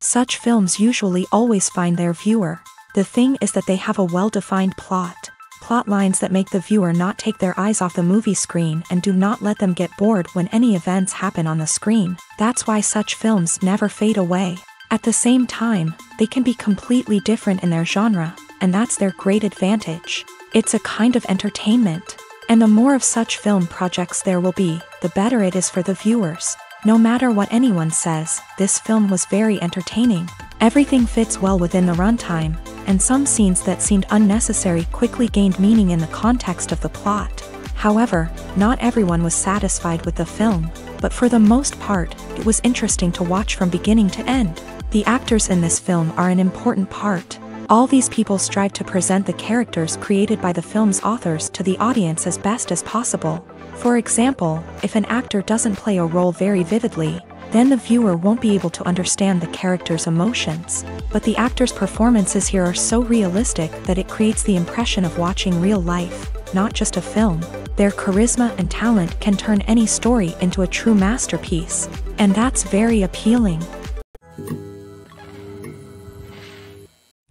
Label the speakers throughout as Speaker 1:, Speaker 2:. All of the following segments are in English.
Speaker 1: Such films usually always find their viewer. The thing is that they have a well-defined plot lines that make the viewer not take their eyes off the movie screen and do not let them get bored when any events happen on the screen. That's why such films never fade away. At the same time, they can be completely different in their genre, and that's their great advantage. It's a kind of entertainment. And the more of such film projects there will be, the better it is for the viewers. No matter what anyone says, this film was very entertaining. Everything fits well within the runtime, and some scenes that seemed unnecessary quickly gained meaning in the context of the plot. However, not everyone was satisfied with the film, but for the most part, it was interesting to watch from beginning to end. The actors in this film are an important part. All these people strive to present the characters created by the film's authors to the audience as best as possible. For example, if an actor doesn't play a role very vividly, then the viewer won't be able to understand the character's emotions. But the actors' performances here are so realistic that it creates the impression of watching real life, not just a film. Their charisma and talent can turn any story into a true masterpiece, and that's very appealing.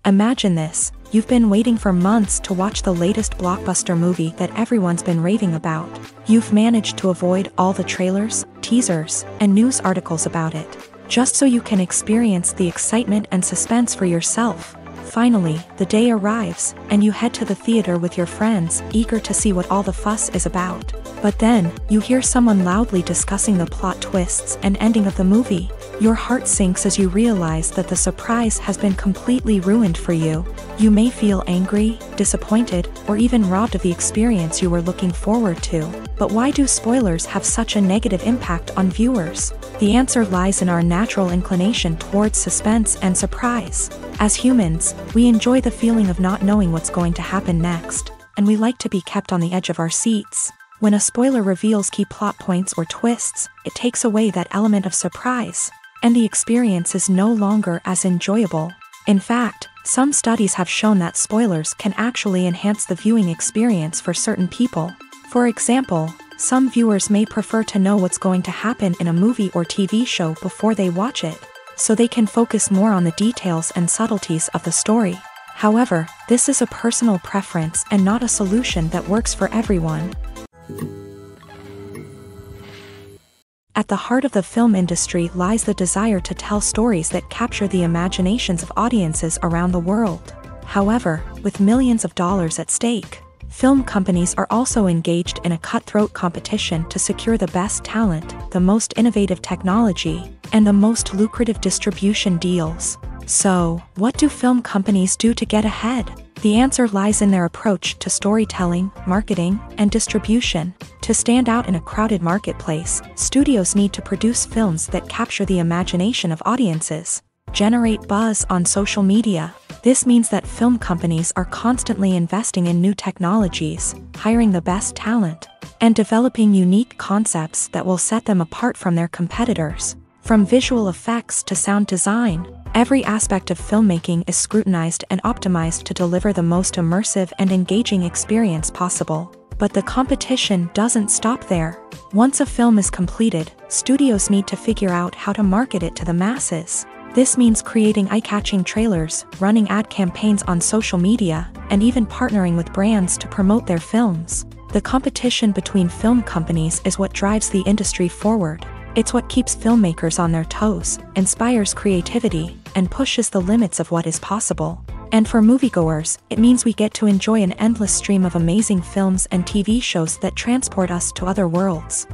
Speaker 1: Imagine this, you've been waiting for months to watch the latest blockbuster movie that everyone's been raving about. You've managed to avoid all the trailers, teasers, and news articles about it, just so you can experience the excitement and suspense for yourself. Finally, the day arrives, and you head to the theater with your friends, eager to see what all the fuss is about. But then, you hear someone loudly discussing the plot twists and ending of the movie. Your heart sinks as you realize that the surprise has been completely ruined for you. You may feel angry, disappointed, or even robbed of the experience you were looking forward to. But why do spoilers have such a negative impact on viewers? The answer lies in our natural inclination towards suspense and surprise. As humans, we enjoy the feeling of not knowing what's going to happen next, and we like to be kept on the edge of our seats. When a spoiler reveals key plot points or twists, it takes away that element of surprise, and the experience is no longer as enjoyable. In fact, some studies have shown that spoilers can actually enhance the viewing experience for certain people. For example, some viewers may prefer to know what's going to happen in a movie or TV show before they watch it, so they can focus more on the details and subtleties of the story. However, this is a personal preference and not a solution that works for everyone. At the heart of the film industry lies the desire to tell stories that capture the imaginations of audiences around the world. However, with millions of dollars at stake, film companies are also engaged in a cutthroat competition to secure the best talent, the most innovative technology, and the most lucrative distribution deals. So, what do film companies do to get ahead? The answer lies in their approach to storytelling, marketing, and distribution. To stand out in a crowded marketplace, studios need to produce films that capture the imagination of audiences, generate buzz on social media. This means that film companies are constantly investing in new technologies, hiring the best talent, and developing unique concepts that will set them apart from their competitors. From visual effects to sound design, every aspect of filmmaking is scrutinized and optimized to deliver the most immersive and engaging experience possible. But the competition doesn't stop there. Once a film is completed, studios need to figure out how to market it to the masses. This means creating eye-catching trailers, running ad campaigns on social media, and even partnering with brands to promote their films. The competition between film companies is what drives the industry forward. It's what keeps filmmakers on their toes, inspires creativity, and pushes the limits of what is possible. And for moviegoers, it means we get to enjoy an endless stream of amazing films and TV shows that transport us to other worlds.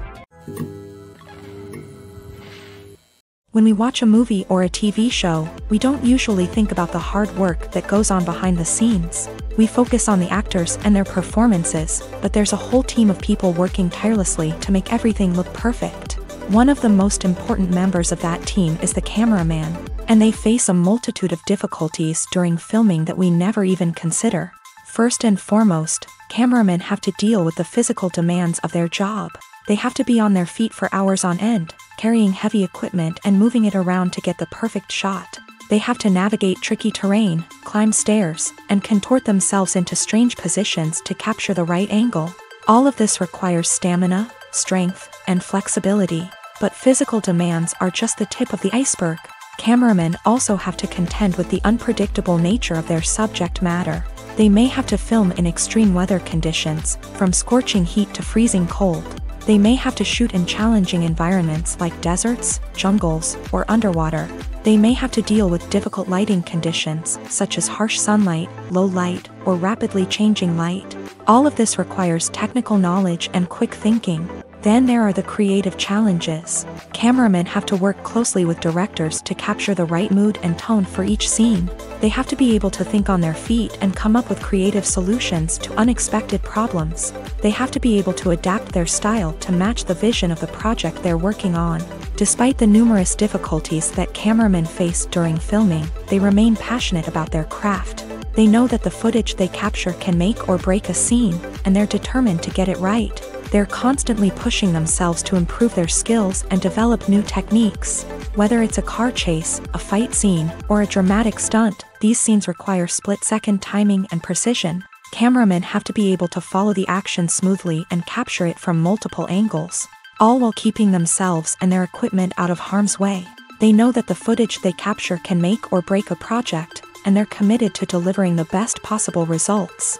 Speaker 1: When we watch a movie or a TV show, we don't usually think about the hard work that goes on behind the scenes. We focus on the actors and their performances, but there's a whole team of people working tirelessly to make everything look perfect. One of the most important members of that team is the cameraman, and they face a multitude of difficulties during filming that we never even consider. First and foremost, cameramen have to deal with the physical demands of their job. They have to be on their feet for hours on end, carrying heavy equipment and moving it around to get the perfect shot. They have to navigate tricky terrain, climb stairs, and contort themselves into strange positions to capture the right angle. All of this requires stamina, strength, and flexibility. But physical demands are just the tip of the iceberg. Cameramen also have to contend with the unpredictable nature of their subject matter. They may have to film in extreme weather conditions, from scorching heat to freezing cold. They may have to shoot in challenging environments like deserts, jungles, or underwater. They may have to deal with difficult lighting conditions, such as harsh sunlight, low light, or rapidly changing light. All of this requires technical knowledge and quick thinking. Then there are the creative challenges. Cameramen have to work closely with directors to capture the right mood and tone for each scene. They have to be able to think on their feet and come up with creative solutions to unexpected problems. They have to be able to adapt their style to match the vision of the project they're working on. Despite the numerous difficulties that cameramen face during filming, they remain passionate about their craft. They know that the footage they capture can make or break a scene, and they're determined to get it right. They're constantly pushing themselves to improve their skills and develop new techniques. Whether it's a car chase, a fight scene, or a dramatic stunt, these scenes require split-second timing and precision. Cameramen have to be able to follow the action smoothly and capture it from multiple angles, all while keeping themselves and their equipment out of harm's way. They know that the footage they capture can make or break a project, and they're committed to delivering the best possible results.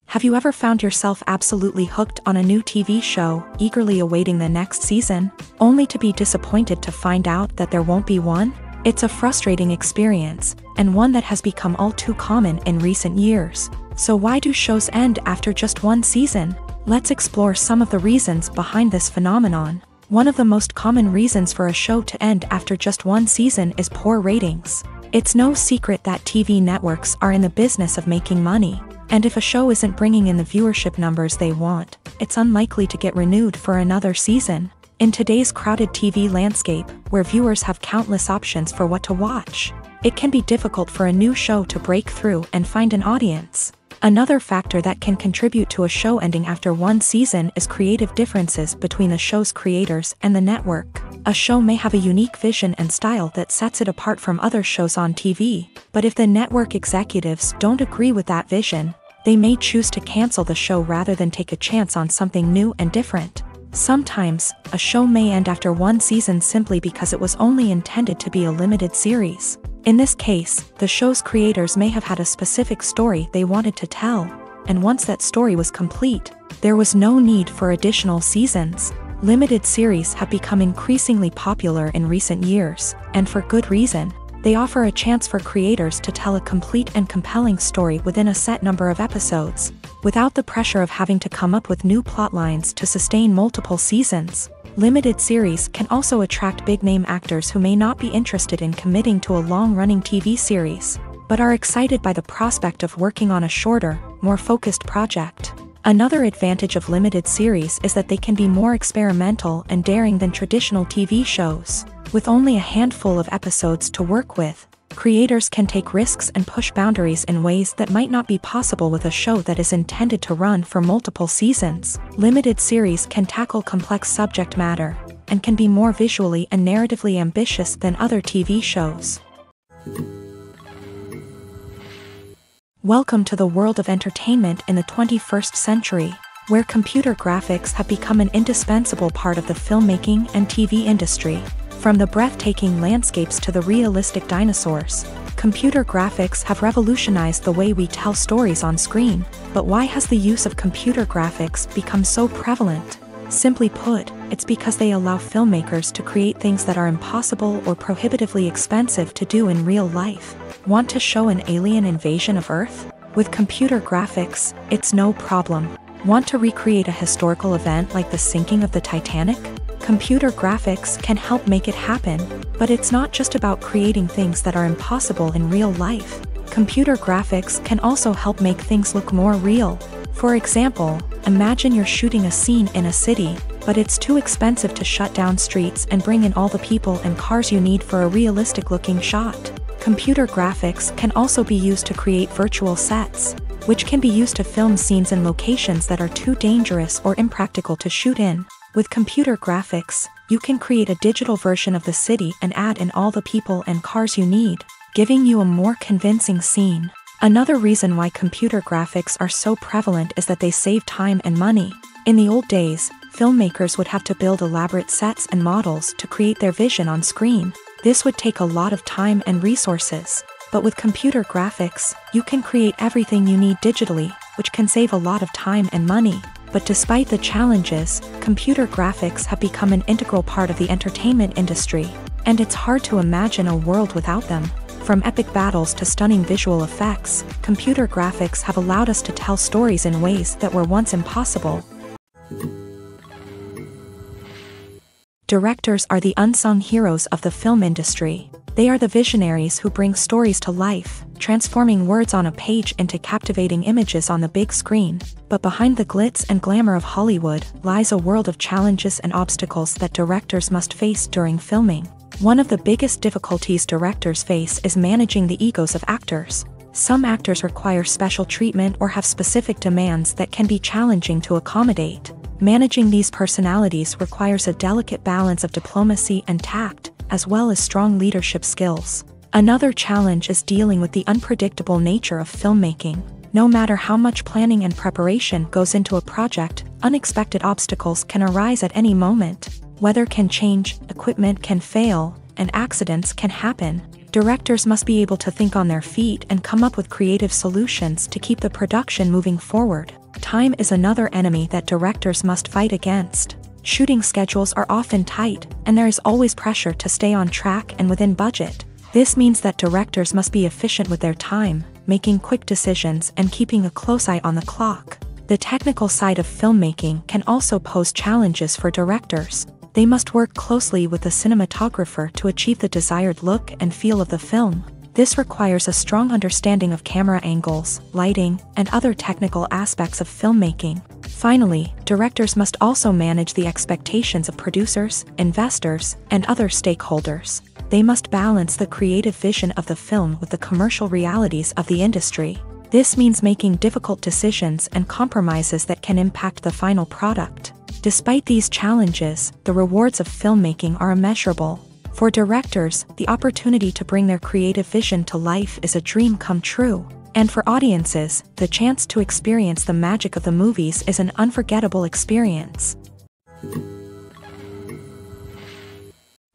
Speaker 1: Have you ever found yourself absolutely hooked on a new TV show, eagerly awaiting the next season, only to be disappointed to find out that there won't be one? It's a frustrating experience, and one that has become all too common in recent years. So why do shows end after just one season? Let's explore some of the reasons behind this phenomenon. One of the most common reasons for a show to end after just one season is poor ratings. It's no secret that TV networks are in the business of making money. And if a show isn't bringing in the viewership numbers they want, it's unlikely to get renewed for another season. In today's crowded TV landscape, where viewers have countless options for what to watch, it can be difficult for a new show to break through and find an audience. Another factor that can contribute to a show ending after one season is creative differences between the show's creators and the network. A show may have a unique vision and style that sets it apart from other shows on TV, but if the network executives don't agree with that vision, they may choose to cancel the show rather than take a chance on something new and different. Sometimes, a show may end after one season simply because it was only intended to be a limited series. In this case, the show's creators may have had a specific story they wanted to tell, and once that story was complete, there was no need for additional seasons. Limited series have become increasingly popular in recent years, and for good reason. They offer a chance for creators to tell a complete and compelling story within a set number of episodes, without the pressure of having to come up with new plotlines to sustain multiple seasons. Limited series can also attract big-name actors who may not be interested in committing to a long-running TV series, but are excited by the prospect of working on a shorter, more focused project. Another advantage of limited series is that they can be more experimental and daring than traditional TV shows. With only a handful of episodes to work with, creators can take risks and push boundaries in ways that might not be possible with a show that is intended to run for multiple seasons. Limited series can tackle complex subject matter, and can be more visually and narratively ambitious than other TV shows. Welcome to the world of entertainment in the 21st century, where computer graphics have become an indispensable part of the filmmaking and TV industry. From the breathtaking landscapes to the realistic dinosaurs, computer graphics have revolutionized the way we tell stories on screen. But why has the use of computer graphics become so prevalent? Simply put, it's because they allow filmmakers to create things that are impossible or prohibitively expensive to do in real life. Want to show an alien invasion of Earth? With computer graphics, it's no problem. Want to recreate a historical event like the sinking of the Titanic? Computer graphics can help make it happen, but it's not just about creating things that are impossible in real life. Computer graphics can also help make things look more real. For example, imagine you're shooting a scene in a city, but it's too expensive to shut down streets and bring in all the people and cars you need for a realistic-looking shot. Computer graphics can also be used to create virtual sets, which can be used to film scenes in locations that are too dangerous or impractical to shoot in. With computer graphics, you can create a digital version of the city and add in all the people and cars you need, giving you a more convincing scene. Another reason why computer graphics are so prevalent is that they save time and money. In the old days, filmmakers would have to build elaborate sets and models to create their vision on screen. This would take a lot of time and resources. But with computer graphics, you can create everything you need digitally, which can save a lot of time and money. But despite the challenges, computer graphics have become an integral part of the entertainment industry, and it's hard to imagine a world without them. From epic battles to stunning visual effects, computer graphics have allowed us to tell stories in ways that were once impossible. Directors are the unsung heroes of the film industry. They are the visionaries who bring stories to life, transforming words on a page into captivating images on the big screen. But behind the glitz and glamour of Hollywood lies a world of challenges and obstacles that directors must face during filming. One of the biggest difficulties directors face is managing the egos of actors. Some actors require special treatment or have specific demands that can be challenging to accommodate. Managing these personalities requires a delicate balance of diplomacy and tact, as well as strong leadership skills. Another challenge is dealing with the unpredictable nature of filmmaking. No matter how much planning and preparation goes into a project, unexpected obstacles can arise at any moment. Weather can change, equipment can fail, and accidents can happen. Directors must be able to think on their feet and come up with creative solutions to keep the production moving forward. Time is another enemy that directors must fight against. Shooting schedules are often tight, and there is always pressure to stay on track and within budget. This means that directors must be efficient with their time, making quick decisions and keeping a close eye on the clock. The technical side of filmmaking can also pose challenges for directors. They must work closely with the cinematographer to achieve the desired look and feel of the film. This requires a strong understanding of camera angles, lighting, and other technical aspects of filmmaking. Finally, directors must also manage the expectations of producers, investors, and other stakeholders. They must balance the creative vision of the film with the commercial realities of the industry. This means making difficult decisions and compromises that can impact the final product. Despite these challenges, the rewards of filmmaking are immeasurable. For directors, the opportunity to bring their creative vision to life is a dream come true. And for audiences, the chance to experience the magic of the movies is an unforgettable experience.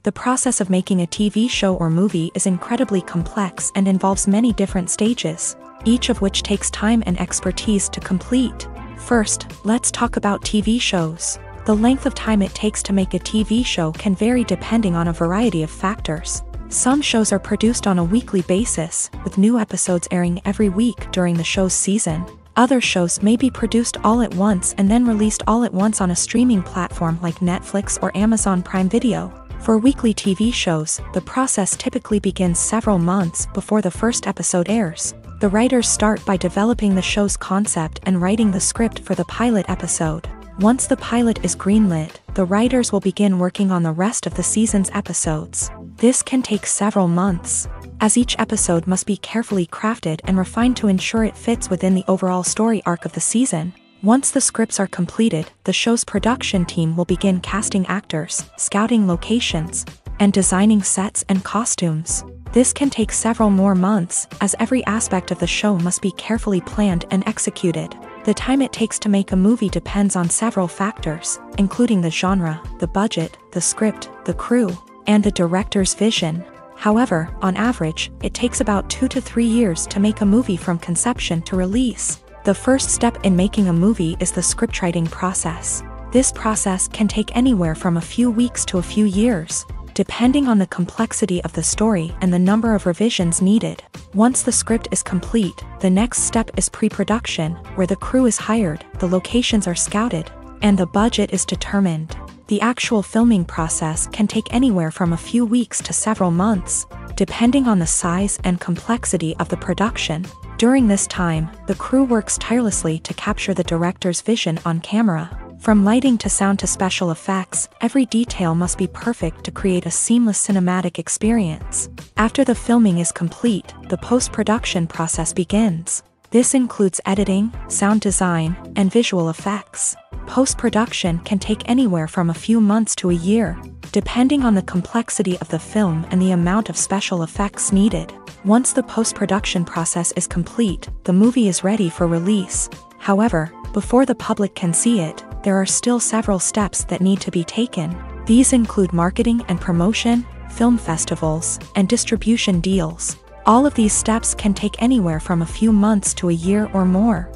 Speaker 1: The process of making a TV show or movie is incredibly complex and involves many different stages, each of which takes time and expertise to complete. First, let's talk about TV shows. The length of time it takes to make a TV show can vary depending on a variety of factors. Some shows are produced on a weekly basis, with new episodes airing every week during the show's season. Other shows may be produced all at once and then released all at once on a streaming platform like Netflix or Amazon Prime Video. For weekly TV shows, the process typically begins several months before the first episode airs. The writers start by developing the show's concept and writing the script for the pilot episode. Once the pilot is greenlit, the writers will begin working on the rest of the season's episodes. This can take several months, as each episode must be carefully crafted and refined to ensure it fits within the overall story arc of the season. Once the scripts are completed, the show's production team will begin casting actors, scouting locations, and designing sets and costumes. This can take several more months, as every aspect of the show must be carefully planned and executed. The time it takes to make a movie depends on several factors, including the genre, the budget, the script, the crew, and the director's vision. However, on average, it takes about 2 to 3 years to make a movie from conception to release. The first step in making a movie is the scriptwriting process. This process can take anywhere from a few weeks to a few years, depending on the complexity of the story and the number of revisions needed. Once the script is complete, the next step is pre-production, where the crew is hired, the locations are scouted, and the budget is determined. The actual filming process can take anywhere from a few weeks to several months, depending on the size and complexity of the production. During this time, the crew works tirelessly to capture the director's vision on camera. From lighting to sound to special effects, every detail must be perfect to create a seamless cinematic experience. After the filming is complete, the post-production process begins. This includes editing, sound design, and visual effects. Post-production can take anywhere from a few months to a year, depending on the complexity of the film and the amount of special effects needed. Once the post-production process is complete, the movie is ready for release. However, before the public can see it, there are still several steps that need to be taken. These include marketing and promotion, film festivals, and distribution deals. All of these steps can take anywhere from a few months to a year or more.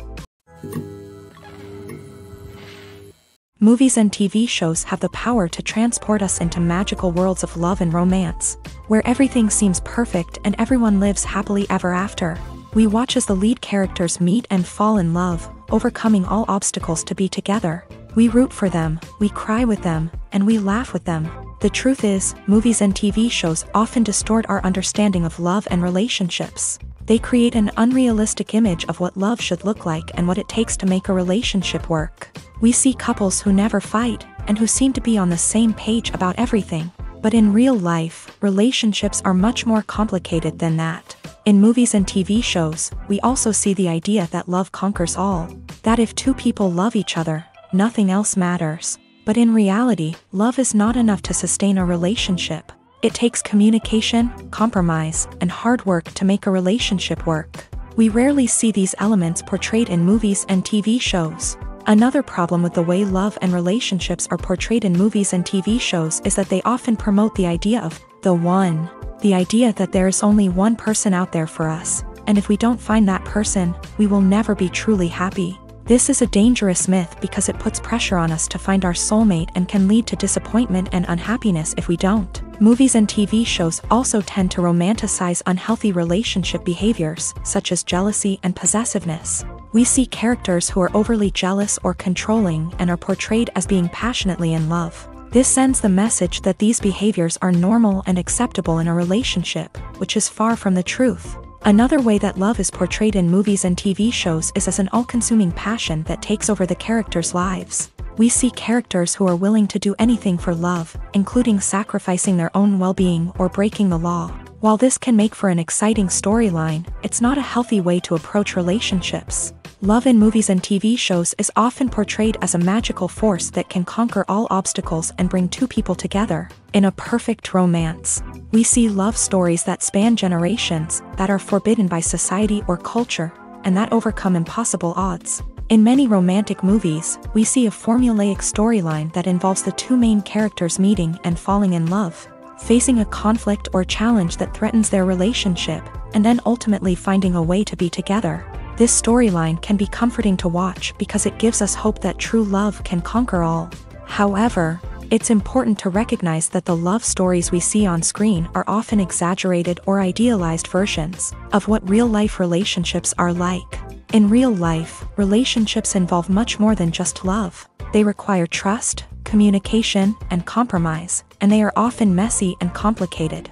Speaker 1: Movies and TV shows have the power to transport us into magical worlds of love and romance, where everything seems perfect and everyone lives happily ever after. We watch as the lead characters meet and fall in love, overcoming all obstacles to be together. We root for them, we cry with them, and we laugh with them. The truth is, movies and TV shows often distort our understanding of love and relationships. They create an unrealistic image of what love should look like and what it takes to make a relationship work. We see couples who never fight, and who seem to be on the same page about everything. But in real life, relationships are much more complicated than that. In movies and TV shows, we also see the idea that love conquers all. That if two people love each other, nothing else matters. But in reality, love is not enough to sustain a relationship. It takes communication, compromise, and hard work to make a relationship work. We rarely see these elements portrayed in movies and TV shows. Another problem with the way love and relationships are portrayed in movies and TV shows is that they often promote the idea of the one. The idea that there is only one person out there for us, and if we don't find that person, we will never be truly happy. This is a dangerous myth because it puts pressure on us to find our soulmate and can lead to disappointment and unhappiness if we don't. Movies and TV shows also tend to romanticize unhealthy relationship behaviors, such as jealousy and possessiveness. We see characters who are overly jealous or controlling and are portrayed as being passionately in love. This sends the message that these behaviors are normal and acceptable in a relationship, which is far from the truth. Another way that love is portrayed in movies and TV shows is as an all-consuming passion that takes over the characters' lives. We see characters who are willing to do anything for love, including sacrificing their own well-being or breaking the law. While this can make for an exciting storyline, it's not a healthy way to approach relationships. Love in movies and TV shows is often portrayed as a magical force that can conquer all obstacles and bring two people together. In a perfect romance, we see love stories that span generations, that are forbidden by society or culture, and that overcome impossible odds. In many romantic movies, we see a formulaic storyline that involves the two main characters meeting and falling in love, facing a conflict or challenge that threatens their relationship, and then ultimately finding a way to be together. This storyline can be comforting to watch because it gives us hope that true love can conquer all. However, it's important to recognize that the love stories we see on screen are often exaggerated or idealized versions of what real-life relationships are like. In real life, relationships involve much more than just love. They require trust, communication, and compromise, and they are often messy and complicated.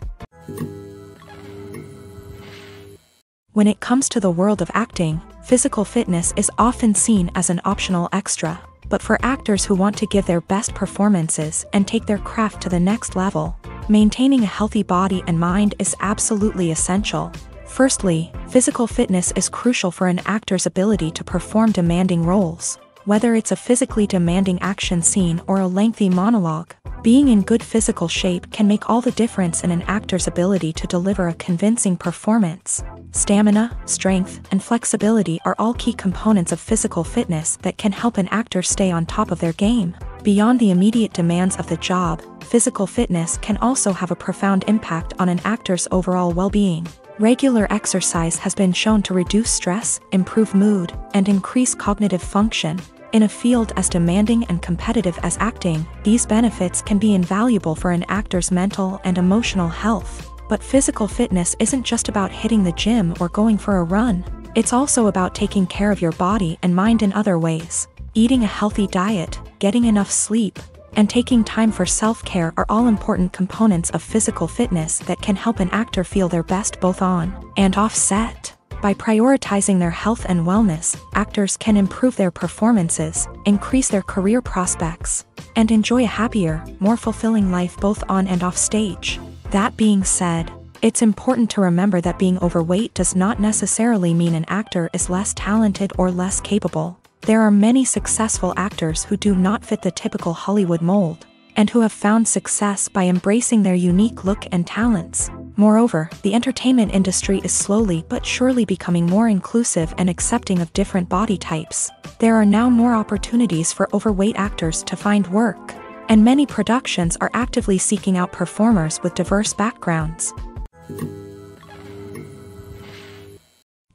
Speaker 1: When it comes to the world of acting, physical fitness is often seen as an optional extra. But for actors who want to give their best performances and take their craft to the next level, maintaining a healthy body and mind is absolutely essential. Firstly, physical fitness is crucial for an actor's ability to perform demanding roles. Whether it's a physically demanding action scene or a lengthy monologue, being in good physical shape can make all the difference in an actor's ability to deliver a convincing performance. Stamina, strength, and flexibility are all key components of physical fitness that can help an actor stay on top of their game. Beyond the immediate demands of the job, physical fitness can also have a profound impact on an actor's overall well-being. Regular exercise has been shown to reduce stress, improve mood, and increase cognitive function. In a field as demanding and competitive as acting, these benefits can be invaluable for an actor's mental and emotional health. But physical fitness isn't just about hitting the gym or going for a run. It's also about taking care of your body and mind in other ways. Eating a healthy diet, getting enough sleep, and taking time for self-care are all important components of physical fitness that can help an actor feel their best both on and off set. By prioritizing their health and wellness, actors can improve their performances, increase their career prospects, and enjoy a happier, more fulfilling life both on and off stage. That being said, it's important to remember that being overweight does not necessarily mean an actor is less talented or less capable. There are many successful actors who do not fit the typical Hollywood mold, and who have found success by embracing their unique look and talents. Moreover, the entertainment industry is slowly but surely becoming more inclusive and accepting of different body types. There are now more opportunities for overweight actors to find work, and many productions are actively seeking out performers with diverse backgrounds.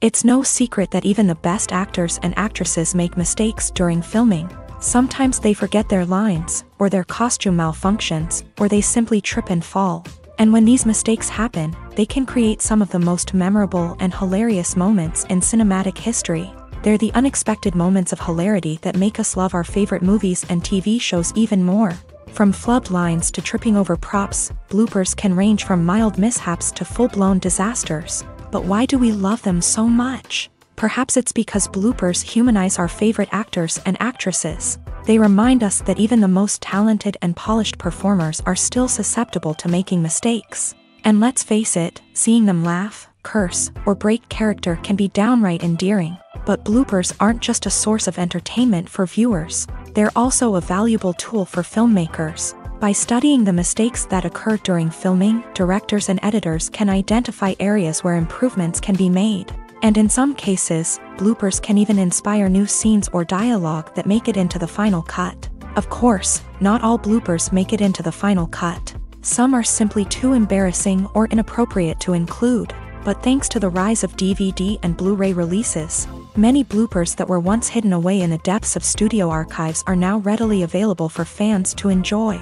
Speaker 1: It's no secret that even the best actors and actresses make mistakes during filming. Sometimes they forget their lines, or their costume malfunctions, or they simply trip and fall. And when these mistakes happen, they can create some of the most memorable and hilarious moments in cinematic history. They're the unexpected moments of hilarity that make us love our favorite movies and TV shows even more. From flubbed lines to tripping over props, bloopers can range from mild mishaps to full-blown disasters. But why do we love them so much? Perhaps it's because bloopers humanize our favorite actors and actresses. They remind us that even the most talented and polished performers are still susceptible to making mistakes. And let's face it, seeing them laugh, curse, or break character can be downright endearing. But bloopers aren't just a source of entertainment for viewers. They're also a valuable tool for filmmakers. By studying the mistakes that occur during filming, directors and editors can identify areas where improvements can be made. And in some cases, bloopers can even inspire new scenes or dialogue that make it into the final cut. Of course, not all bloopers make it into the final cut. Some are simply too embarrassing or inappropriate to include. But thanks to the rise of DVD and Blu-ray releases, many bloopers that were once hidden away in the depths of studio archives are now readily available for fans to enjoy.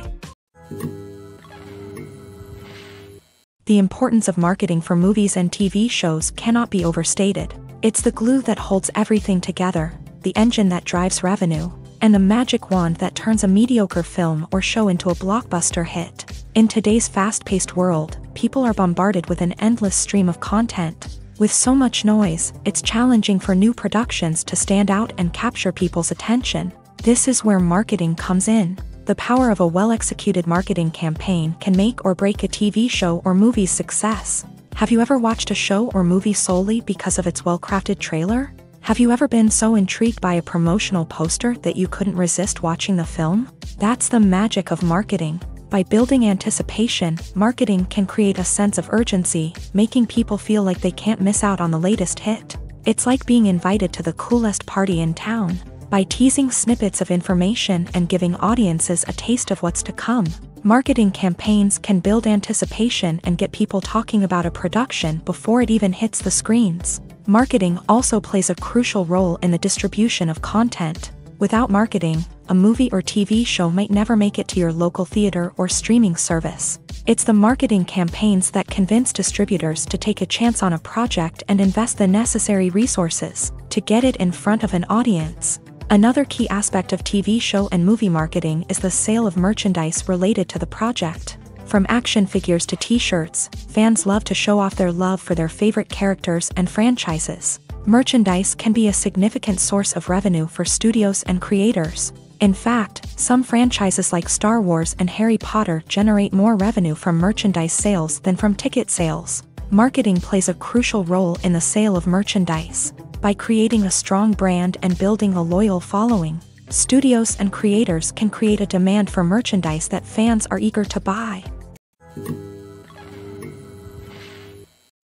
Speaker 1: The importance of marketing for movies and TV shows cannot be overstated. It's the glue that holds everything together, the engine that drives revenue, and the magic wand that turns a mediocre film or show into a blockbuster hit. In today's fast-paced world, people are bombarded with an endless stream of content. With so much noise, it's challenging for new productions to stand out and capture people's attention. This is where marketing comes in. The power of a well-executed marketing campaign can make or break a TV show or movie's success. Have you ever watched a show or movie solely because of its well-crafted trailer? Have you ever been so intrigued by a promotional poster that you couldn't resist watching the film? That's the magic of marketing. By building anticipation, marketing can create a sense of urgency, making people feel like they can't miss out on the latest hit. It's like being invited to the coolest party in town. By teasing snippets of information and giving audiences a taste of what's to come, marketing campaigns can build anticipation and get people talking about a production before it even hits the screens. Marketing also plays a crucial role in the distribution of content. Without marketing, a movie or TV show might never make it to your local theater or streaming service. It's the marketing campaigns that convince distributors to take a chance on a project and invest the necessary resources to get it in front of an audience. Another key aspect of TV show and movie marketing is the sale of merchandise related to the project. From action figures to t-shirts, fans love to show off their love for their favorite characters and franchises. Merchandise can be a significant source of revenue for studios and creators. In fact, some franchises like Star Wars and Harry Potter generate more revenue from merchandise sales than from ticket sales. Marketing plays a crucial role in the sale of merchandise. By creating a strong brand and building a loyal following, studios and creators can create a demand for merchandise that fans are eager to buy.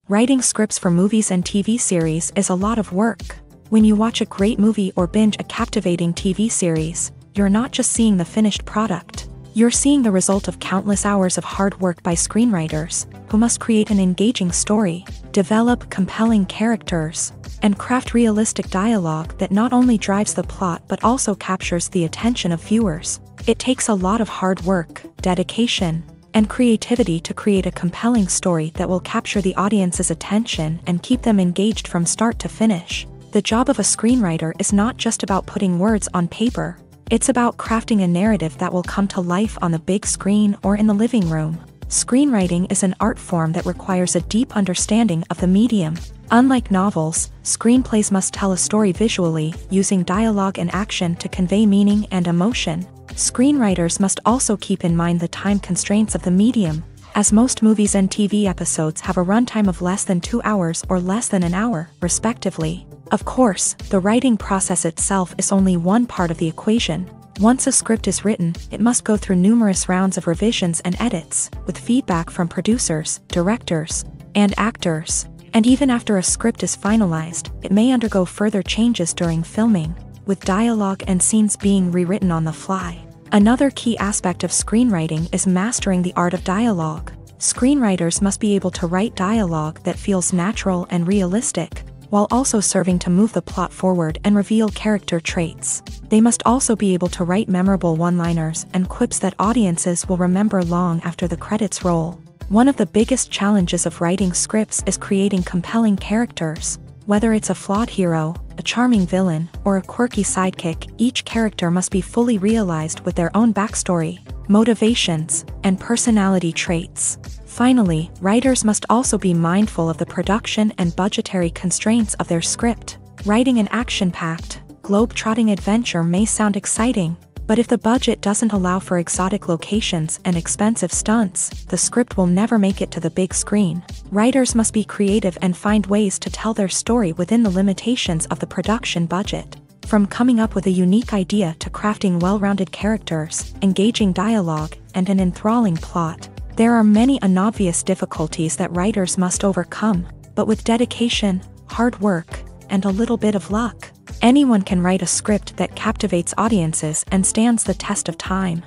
Speaker 1: Writing scripts for movies and TV series is a lot of work. When you watch a great movie or binge a captivating TV series, you're not just seeing the finished product. You're seeing the result of countless hours of hard work by screenwriters, who must create an engaging story, develop compelling characters, and craft realistic dialogue that not only drives the plot but also captures the attention of viewers. It takes a lot of hard work, dedication, and creativity to create a compelling story that will capture the audience's attention and keep them engaged from start to finish. The job of a screenwriter is not just about putting words on paper. It's about crafting a narrative that will come to life on the big screen or in the living room. Screenwriting is an art form that requires a deep understanding of the medium. Unlike novels, screenplays must tell a story visually, using dialogue and action to convey meaning and emotion. Screenwriters must also keep in mind the time constraints of the medium, as most movies and TV episodes have a runtime of less than 2 hours or less than an hour, respectively. Of course, the writing process itself is only one part of the equation. Once a script is written, it must go through numerous rounds of revisions and edits, with feedback from producers, directors, and actors. And even after a script is finalized, it may undergo further changes during filming, with dialogue and scenes being rewritten on the fly. Another key aspect of screenwriting is mastering the art of dialogue. Screenwriters must be able to write dialogue that feels natural and realistic, while also serving to move the plot forward and reveal character traits. They must also be able to write memorable one-liners and quips that audiences will remember long after the credits roll. One of the biggest challenges of writing scripts is creating compelling characters. Whether it's a flawed hero, a charming villain, or a quirky sidekick, each character must be fully realized with their own backstory, motivations, and personality traits. Finally, writers must also be mindful of the production and budgetary constraints of their script. Writing an action-packed, globe-trotting adventure may sound exciting, but if the budget doesn't allow for exotic locations and expensive stunts, the script will never make it to the big screen. Writers must be creative and find ways to tell their story within the limitations of the production budget. From coming up with a unique idea to crafting well-rounded characters, engaging dialogue, and an enthralling plot, there are many unobvious difficulties that writers must overcome, but with dedication, hard work, and a little bit of luck, anyone can write a script that captivates audiences and stands the test of time.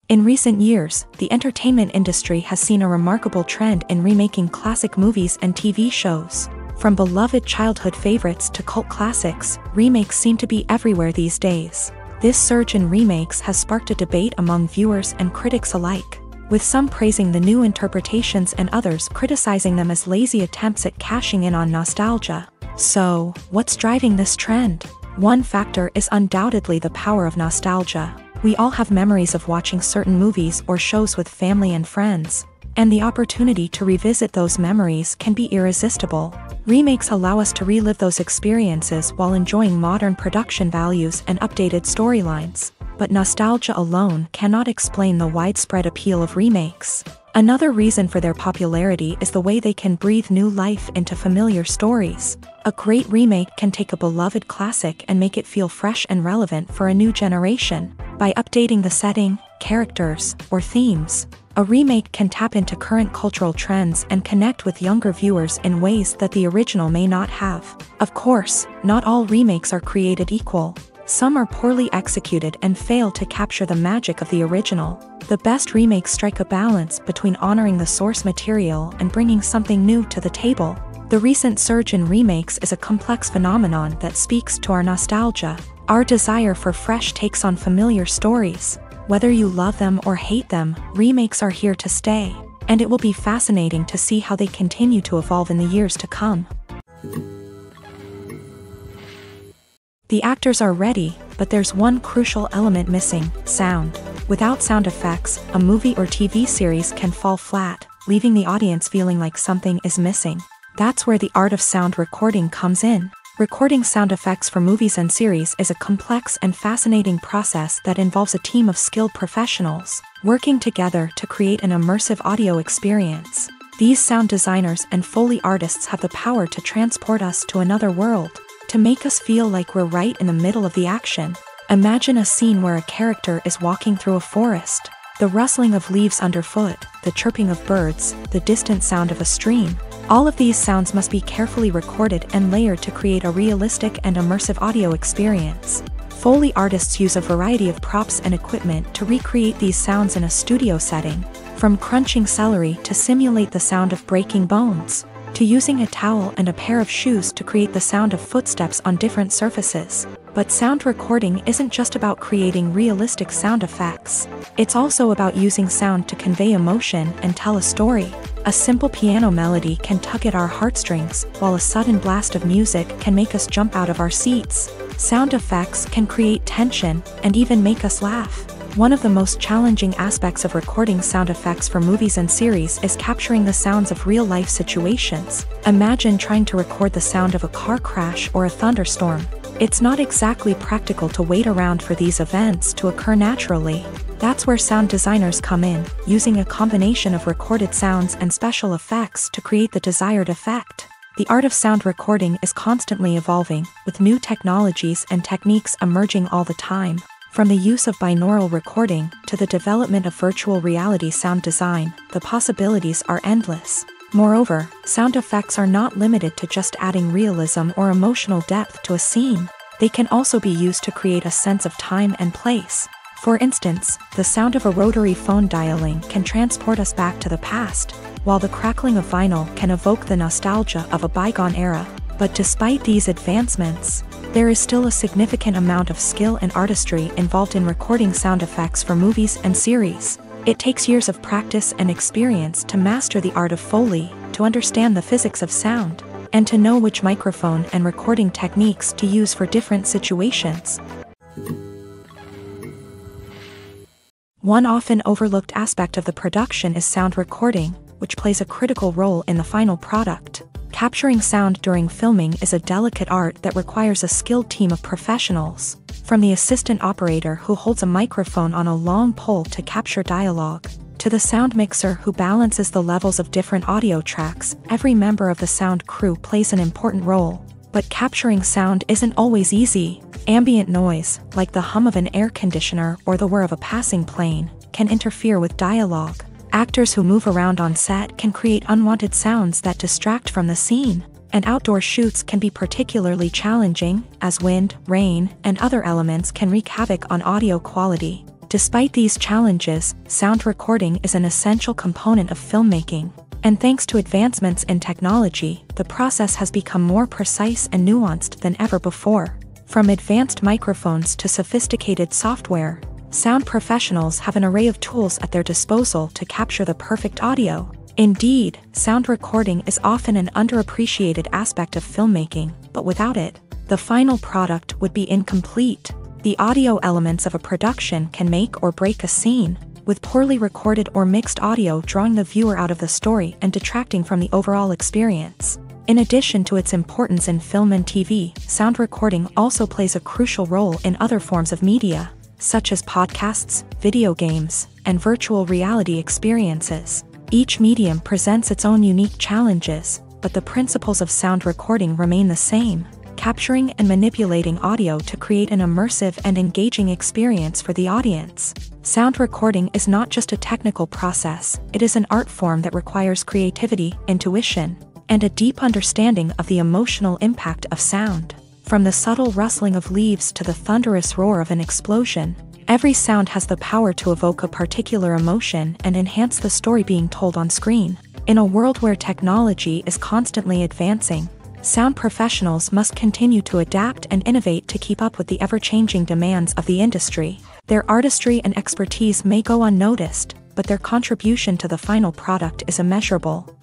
Speaker 1: In recent years, the entertainment industry has seen a remarkable trend in remaking classic movies and TV shows. From beloved childhood favorites to cult classics, remakes seem to be everywhere these days. This surge in remakes has sparked a debate among viewers and critics alike, with some praising the new interpretations and others criticizing them as lazy attempts at cashing in on nostalgia. So, what's driving this trend? One factor is undoubtedly the power of nostalgia. We all have memories of watching certain movies or shows with family and friends, and the opportunity to revisit those memories can be irresistible. Remakes allow us to relive those experiences while enjoying modern production values and updated storylines. But nostalgia alone cannot explain the widespread appeal of remakes. Another reason for their popularity is the way they can breathe new life into familiar stories. A great remake can take a beloved classic and make it feel fresh and relevant for a new generation. By updating the setting, characters, or themes, a remake can tap into current cultural trends and connect with younger viewers in ways that the original may not have. Of course, not all remakes are created equal. Some are poorly executed and fail to capture the magic of the original. The best remakes strike a balance between honoring the source material and bringing something new to the table. The recent surge in remakes is a complex phenomenon that speaks to our nostalgia, our desire for fresh takes on familiar stories. Whether you love them or hate them, remakes are here to stay, and it will be fascinating to see how they continue to evolve in the years to come. The actors are ready, but there's one crucial element missing: sound. Without sound effects, a movie or TV series can fall flat, leaving the audience feeling like something is missing. That's where the art of sound recording comes in. Recording sound effects for movies and series is a complex and fascinating process that involves a team of skilled professionals working together to create an immersive audio experience. These sound designers and Foley artists have the power to transport us to another world, to make us feel like we're right in the middle of the action. Imagine a scene where a character is walking through a forest. The rustling of leaves underfoot, the chirping of birds, the distant sound of a stream. All of these sounds must be carefully recorded and layered to create a realistic and immersive audio experience. Foley artists use a variety of props and equipment to recreate these sounds in a studio setting, from crunching celery to simulate the sound of breaking bones, to using a towel and a pair of shoes to create the sound of footsteps on different surfaces. But sound recording isn't just about creating realistic sound effects. It's also about using sound to convey emotion and tell a story. A simple piano melody can tug at our heartstrings, while a sudden blast of music can make us jump out of our seats. Sound effects can create tension and even make us laugh. One of the most challenging aspects of recording sound effects for movies and series is capturing the sounds of real-life situations. Imagine trying to record the sound of a car crash or a thunderstorm. It's not exactly practical to wait around for these events to occur naturally. That's where sound designers come in, using a combination of recorded sounds and special effects to create the desired effect. The art of sound recording is constantly evolving, with new technologies and techniques emerging all the time. From the use of binaural recording to the development of virtual reality sound design, the possibilities are endless. Moreover, sound effects are not limited to just adding realism or emotional depth to a scene. They can also be used to create a sense of time and place. For instance, the sound of a rotary phone dialing can transport us back to the past, while the crackling of vinyl can evoke the nostalgia of a bygone era. But despite these advancements, there is still a significant amount of skill and artistry involved in recording sound effects for movies and series. It takes years of practice and experience to master the art of Foley, to understand the physics of sound, and to know which microphone and recording techniques to use for different situations. One often overlooked aspect of the production is sound recording, which plays a critical role in the final product. Capturing sound during filming is a delicate art that requires a skilled team of professionals, from the assistant operator who holds a microphone on a long pole to capture dialogue, to the sound mixer who balances the levels of different audio tracks. Every member of the sound crew plays an important role. But capturing sound isn't always easy. Ambient noise, like the hum of an air conditioner or the whir of a passing plane, can interfere with dialogue. Actors who move around on set can create unwanted sounds that distract from the scene, and outdoor shoots can be particularly challenging, as wind, rain, and other elements can wreak havoc on audio quality. Despite these challenges, sound recording is an essential component of filmmaking, and thanks to advancements in technology, the process has become more precise and nuanced than ever before. From advanced microphones to sophisticated software, sound professionals have an array of tools at their disposal to capture the perfect audio. Indeed, sound recording is often an underappreciated aspect of filmmaking, but without it, the final product would be incomplete. The audio elements of a production can make or break a scene, with poorly recorded or mixed audio drawing the viewer out of the story and detracting from the overall experience. In addition to its importance in film and TV, sound recording also plays a crucial role in other forms of media, such as podcasts, video games, and virtual reality experiences. Each medium presents its own unique challenges, but the principles of sound recording remain the same: capturing and manipulating audio to create an immersive and engaging experience for the audience. Sound recording is not just a technical process, it is an art form that requires creativity, intuition, and a deep understanding of the emotional impact of sound. From the subtle rustling of leaves to the thunderous roar of an explosion, every sound has the power to evoke a particular emotion and enhance the story being told on screen. In a world where technology is constantly advancing, sound professionals must continue to adapt and innovate to keep up with the ever-changing demands of the industry. Their artistry and expertise may go unnoticed, but their contribution to the final product is immeasurable.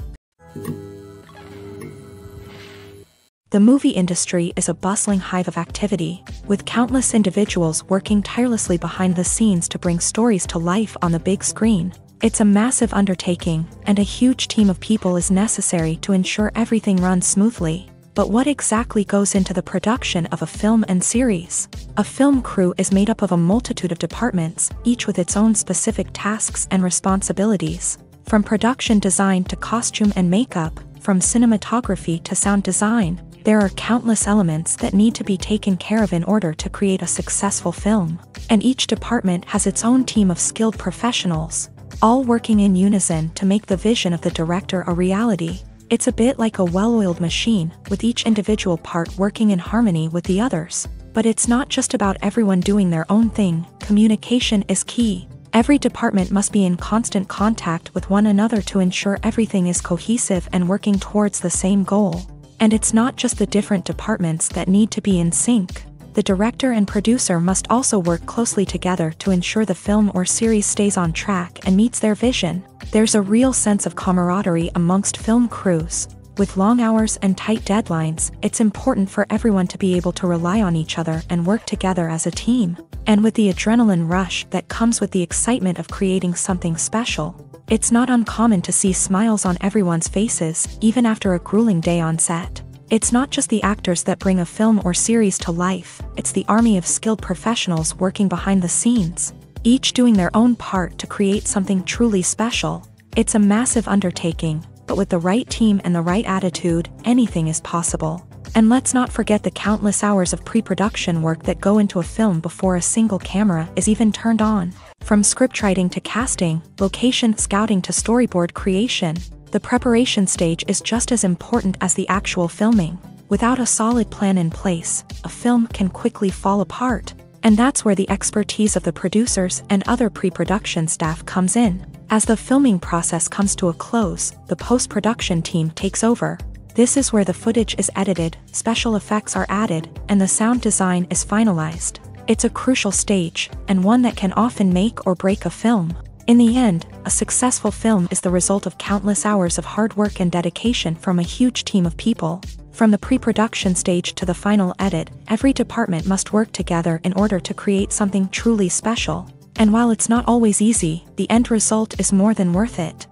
Speaker 1: The movie industry is a bustling hive of activity, with countless individuals working tirelessly behind the scenes to bring stories to life on the big screen. It's a massive undertaking, and a huge team of people is necessary to ensure everything runs smoothly. But what exactly goes into the production of a film and series? A film crew is made up of a multitude of departments, each with its own specific tasks and responsibilities. From production design to costume and makeup, from cinematography to sound design, there are countless elements that need to be taken care of in order to create a successful film. And each department has its own team of skilled professionals, all working in unison to make the vision of the director a reality. It's a bit like a well-oiled machine, with each individual part working in harmony with the others. But it's not just about everyone doing their own thing. Communication is key. Every department must be in constant contact with one another to ensure everything is cohesive and working towards the same goal. And it's not just the different departments that need to be in sync. The director and producer must also work closely together to ensure the film or series stays on track and meets their vision. There's a real sense of camaraderie amongst film crews. With long hours and tight deadlines, it's important for everyone to be able to rely on each other and work together as a team. And with the adrenaline rush that comes with the excitement of creating something special, it's not uncommon to see smiles on everyone's faces, even after a grueling day on set. It's not just the actors that bring a film or series to life, it's the army of skilled professionals working behind the scenes, each doing their own part to create something truly special. It's a massive undertaking, but with the right team and the right attitude, anything is possible. And let's not forget the countless hours of pre-production work that go into a film before a single camera is even turned on. From scriptwriting to casting, location scouting to storyboard creation, the preparation stage is just as important as the actual filming. Without a solid plan in place, a film can quickly fall apart. And that's where the expertise of the producers and other pre-production staff comes in. As the filming process comes to a close, the post-production team takes over. This is where the footage is edited, special effects are added, and the sound design is finalized. It's a crucial stage, and one that can often make or break a film. In the end, a successful film is the result of countless hours of hard work and dedication from a huge team of people. From the pre-production stage to the final edit, every department must work together in order to create something truly special. And while it's not always easy, the end result is more than worth it.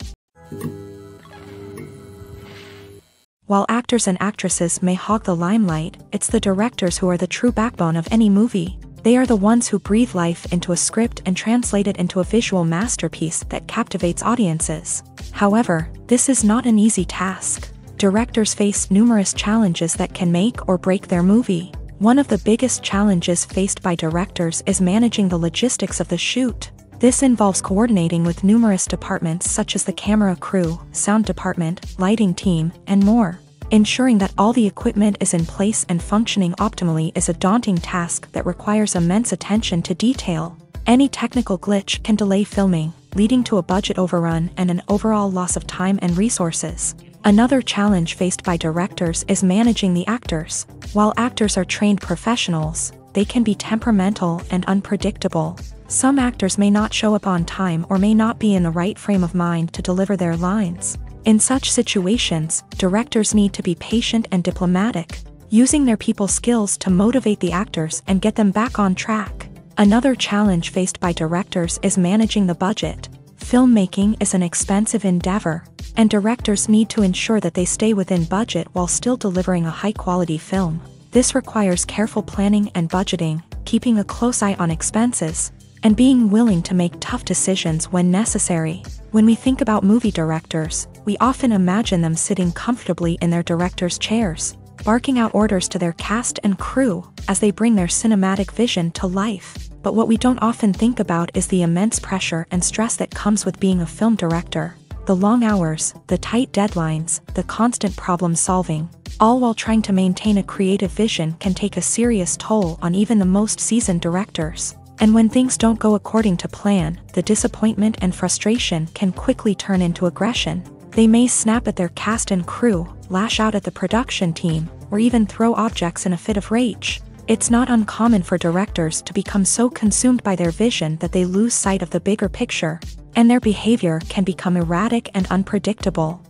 Speaker 1: While actors and actresses may hog the limelight, it's the directors who are the true backbone of any movie. They are the ones who breathe life into a script and translate it into a visual masterpiece that captivates audiences. However, this is not an easy task. Directors face numerous challenges that can make or break their movie. One of the biggest challenges faced by directors is managing the logistics of the shoot. This involves coordinating with numerous departments such as the camera crew, sound department, lighting team, and more. Ensuring that all the equipment is in place and functioning optimally is a daunting task that requires immense attention to detail. Any technical glitch can delay filming, leading to a budget overrun and an overall loss of time and resources. Another challenge faced by directors is managing the actors. While actors are trained professionals, they can be temperamental and unpredictable. Some actors may not show up on time or may not be in the right frame of mind to deliver their lines. In such situations, directors need to be patient and diplomatic, using their people skills to motivate the actors and get them back on track. Another challenge faced by directors is managing the budget. Filmmaking is an expensive endeavor, and directors need to ensure that they stay within budget while still delivering a high-quality film. This requires careful planning and budgeting, keeping a close eye on expenses, and being willing to make tough decisions when necessary. When we think about movie directors, we often imagine them sitting comfortably in their director's chairs, barking out orders to their cast and crew as they bring their cinematic vision to life. But what we don't often think about is the immense pressure and stress that comes with being a film director. The long hours, the tight deadlines, the constant problem solving, all while trying to maintain a creative vision can take a serious toll on even the most seasoned directors. And when things don't go according to plan, the disappointment and frustration can quickly turn into aggression. They may snap at their cast and crew, lash out at the production team, or even throw objects in a fit of rage. It's not uncommon for directors to become so consumed by their vision that they lose sight of the bigger picture, and their behavior can become erratic and unpredictable.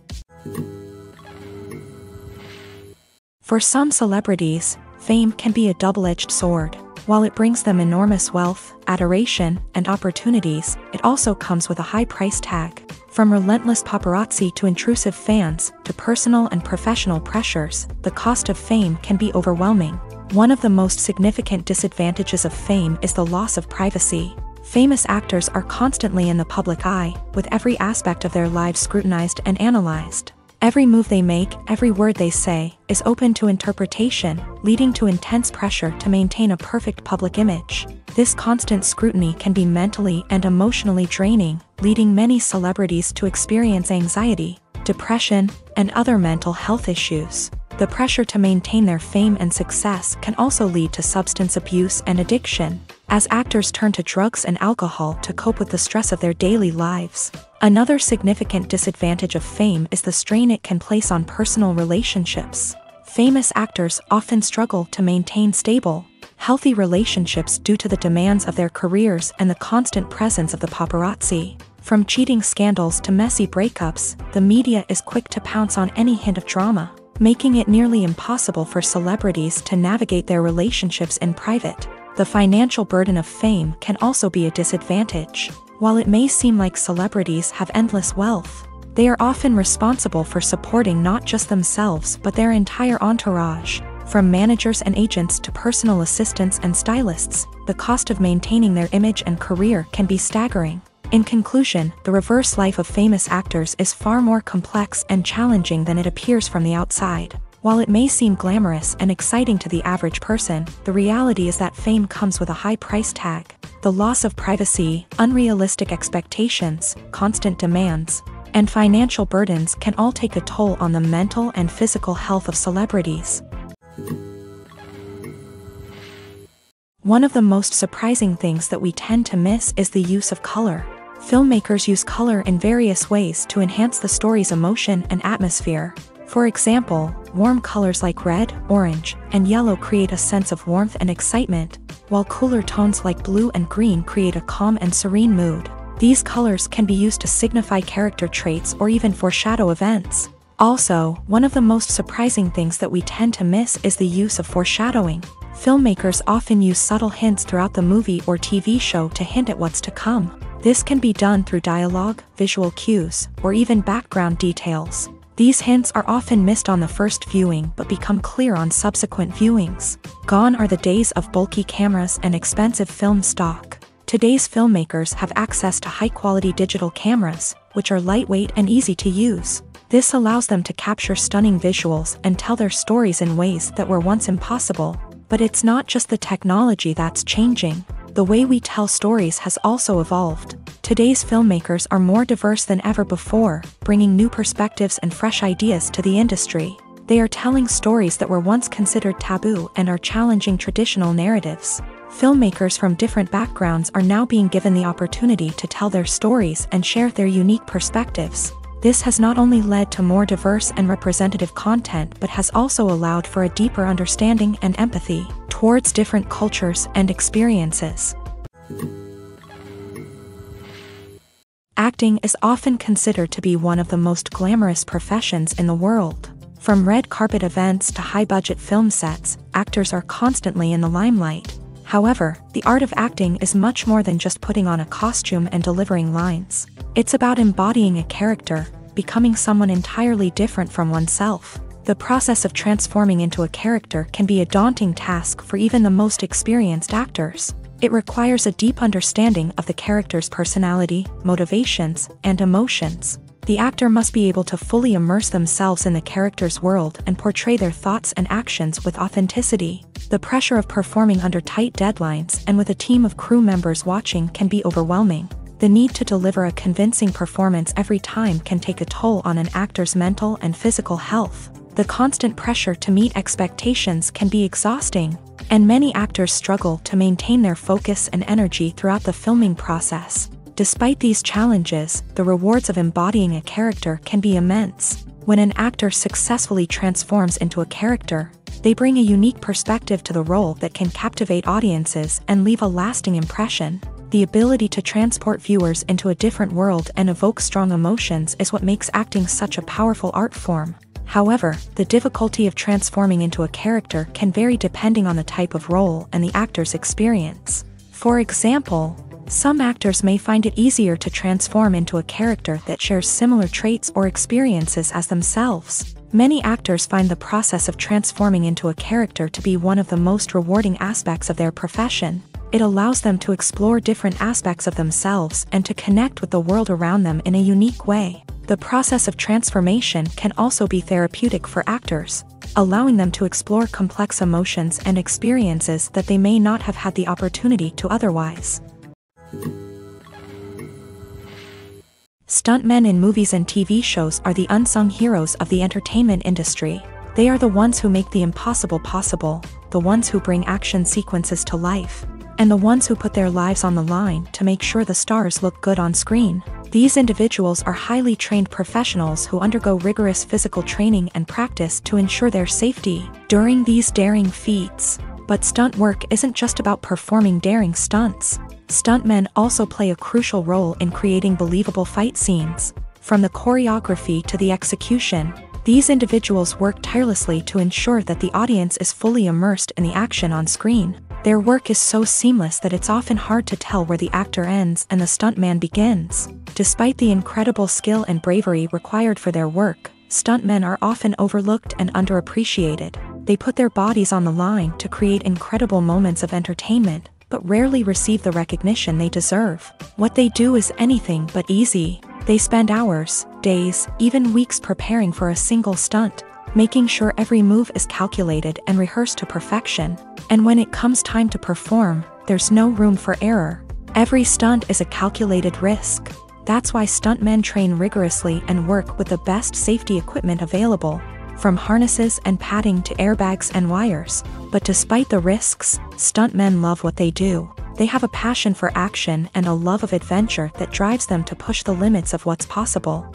Speaker 1: For some celebrities, fame can be a double-edged sword. While it brings them enormous wealth, adoration, and opportunities, it also comes with a high price tag. From relentless paparazzi to intrusive fans, to personal and professional pressures, the cost of fame can be overwhelming. One of the most significant disadvantages of fame is the loss of privacy. Famous actors are constantly in the public eye, with every aspect of their lives scrutinized and analyzed. Every move they make, every word they say, is open to interpretation, leading to intense pressure to maintain a perfect public image. This constant scrutiny can be mentally and emotionally draining, leading many celebrities to experience anxiety, depression, and other mental health issues. The pressure to maintain their fame and success can also lead to substance abuse and addiction, as actors turn to drugs and alcohol to cope with the stress of their daily lives. Another significant disadvantage of fame is the strain it can place on personal relationships. Famous actors often struggle to maintain stable, healthy relationships due to the demands of their careers and the constant presence of the paparazzi. From cheating scandals to messy breakups, the media is quick to pounce on any hint of drama, making it nearly impossible for celebrities to navigate their relationships in private. The financial burden of fame can also be a disadvantage. While it may seem like celebrities have endless wealth, they are often responsible for supporting not just themselves but their entire entourage. From managers and agents to personal assistants and stylists, the cost of maintaining their image and career can be staggering. In conclusion, the reverse life of famous actors is far more complex and challenging than it appears from the outside. While it may seem glamorous and exciting to the average person, the reality is that fame comes with a high price tag. The loss of privacy, unrealistic expectations, constant demands, and financial burdens can all take a toll on the mental and physical health of celebrities. One of the most surprising things that we tend to miss is the use of color. Filmmakers use color in various ways to enhance the story's emotion and atmosphere. For example, warm colors like red, orange, and yellow create a sense of warmth and excitement, while cooler tones like blue and green create a calm and serene mood. These colors can be used to signify character traits or even foreshadow events. Also, one of the most surprising things that we tend to miss is the use of foreshadowing. Filmmakers often use subtle hints throughout the movie or TV show to hint at what's to come. This can be done through dialogue, visual cues, or even background details. These hints are often missed on the first viewing but become clear on subsequent viewings. Gone are the days of bulky cameras and expensive film stock. Today's filmmakers have access to high-quality digital cameras, which are lightweight and easy to use. This allows them to capture stunning visuals and tell their stories in ways that were once impossible. But it's not just the technology that's changing. The way we tell stories has also evolved. Today's filmmakers are more diverse than ever before, bringing new perspectives and fresh ideas to the industry. They are telling stories that were once considered taboo and are challenging traditional narratives. Filmmakers from different backgrounds are now being given the opportunity to tell their stories and share their unique perspectives. This has not only led to more diverse and representative content but has also allowed for a deeper understanding and empathy towards different cultures and experiences. Acting is often considered to be one of the most glamorous professions in the world. From red carpet events to high-budget film sets, actors are constantly in the limelight. However, the art of acting is much more than just putting on a costume and delivering lines. It's about embodying a character, becoming someone entirely different from oneself. The process of transforming into a character can be a daunting task for even the most experienced actors. It requires a deep understanding of the character's personality, motivations, and emotions. The actor must be able to fully immerse themselves in the character's world and portray their thoughts and actions with authenticity. The pressure of performing under tight deadlines and with a team of crew members watching can be overwhelming. The need to deliver a convincing performance every time can take a toll on an actor's mental and physical health. The constant pressure to meet expectations can be exhausting, and many actors struggle to maintain their focus and energy throughout the filming process. Despite these challenges, the rewards of embodying a character can be immense. When an actor successfully transforms into a character, they bring a unique perspective to the role that can captivate audiences and leave a lasting impression. The ability to transport viewers into a different world and evoke strong emotions is what makes acting such a powerful art form. However, the difficulty of transforming into a character can vary depending on the type of role and the actor's experience. For example, some actors may find it easier to transform into a character that shares similar traits or experiences as themselves. Many actors find the process of transforming into a character to be one of the most rewarding aspects of their profession. It allows them to explore different aspects of themselves and to connect with the world around them in a unique way. The process of transformation can also be therapeutic for actors, allowing them to explore complex emotions and experiences that they may not have had the opportunity to otherwise. Stuntmen in movies and TV shows are the unsung heroes of the entertainment industry. They are the ones who make the impossible possible, the ones who bring action sequences to life, and the ones who put their lives on the line to make sure the stars look good on screen. These individuals are highly trained professionals who undergo rigorous physical training and practice to ensure their safety during these daring feats. But stunt work isn't just about performing daring stunts. Stuntmen also play a crucial role in creating believable fight scenes. From the choreography to the execution, these individuals work tirelessly to ensure that the audience is fully immersed in the action on screen. Their work is so seamless that it's often hard to tell where the actor ends and the stuntman begins. Despite the incredible skill and bravery required for their work, stuntmen are often overlooked and underappreciated. They put their bodies on the line to create incredible moments of entertainment, but rarely receive the recognition they deserve. What they do is anything but easy. They spend hours, days, even weeks preparing for a single stunt, making sure every move is calculated and rehearsed to perfection. And when it comes time to perform, there's no room for error. Every stunt is a calculated risk. That's why stuntmen train rigorously and work with the best safety equipment available, from harnesses and padding to airbags and wires. But despite the risks, stuntmen love what they do. They have a passion for action and a love of adventure that drives them to push the limits of what's possible.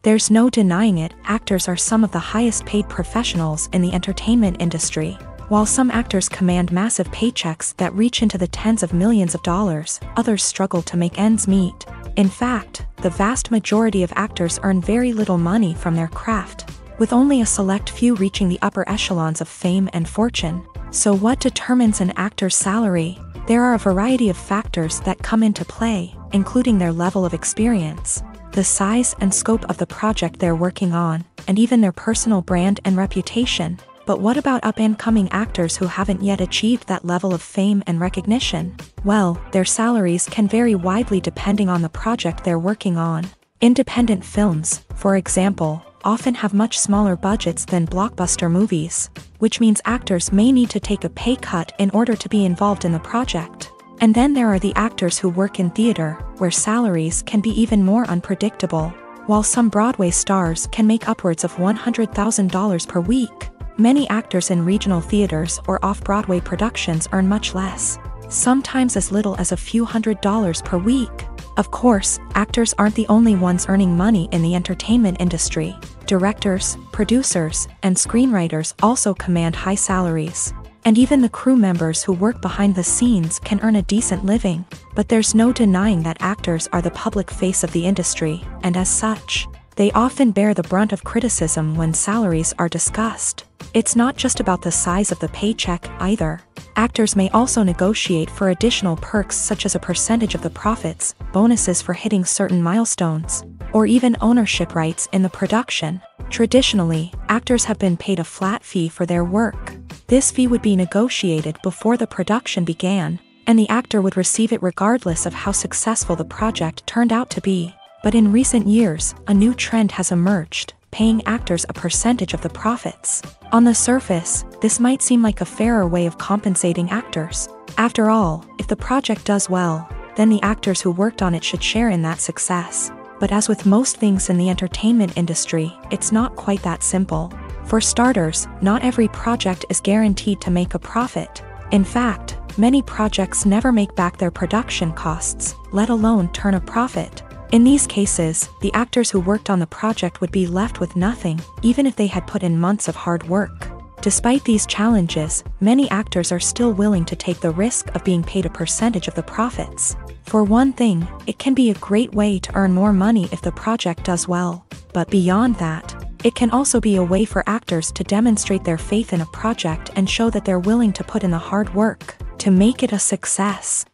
Speaker 1: There's no denying it, actors are some of the highest paid professionals in the entertainment industry. While some actors command massive paychecks that reach into the tens of millions of dollars, others struggle to make ends meet. In fact, the vast majority of actors earn very little money from their craft, with only a select few reaching the upper echelons of fame and fortune. So what determines an actor's salary? There are a variety of factors that come into play, including their level of experience, the size and scope of the project they're working on, and even their personal brand and reputation. But what about up-and-coming actors who haven't yet achieved that level of fame and recognition? Well, their salaries can vary widely depending on the project they're working on. Independent films, for example, often have much smaller budgets than blockbuster movies, which means actors may need to take a pay cut in order to be involved in the project. And then there are the actors who work in theater, where salaries can be even more unpredictable. While some Broadway stars can make upwards of $100,000 per week, many actors in regional theaters or off-Broadway productions earn much less, sometimes as little as a few $100s per week. Of course, actors aren't the only ones earning money in the entertainment industry. Directors, producers, and screenwriters also command high salaries. And even the crew members who work behind the scenes can earn a decent living. But there's no denying that actors are the public face of the industry, and as such, they often bear the brunt of criticism when salaries are discussed. It's not just about the size of the paycheck, either. Actors may also negotiate for additional perks such as a percentage of the profits, bonuses for hitting certain milestones, or even ownership rights in the production. Traditionally, actors have been paid a flat fee for their work. This fee would be negotiated before the production began, and the actor would receive it regardless of how successful the project turned out to be. But in recent years, a new trend has emerged, paying actors a percentage of the profits. On the surface, this might seem like a fairer way of compensating actors. After all, if the project does well, then the actors who worked on it should share in that success. But as with most things in the entertainment industry, it's not quite that simple. For starters, not every project is guaranteed to make a profit. In fact, many projects never make back their production costs, let alone turn a profit. In these cases, the actors who worked on the project would be left with nothing, even if they had put in months of hard work. Despite these challenges, many actors are still willing to take the risk of being paid a percentage of the profits. For one thing, it can be a great way to earn more money if the project does well. But beyond that, it can also be a way for actors to demonstrate their faith in a project and show that they're willing to put in the hard work to make it a success.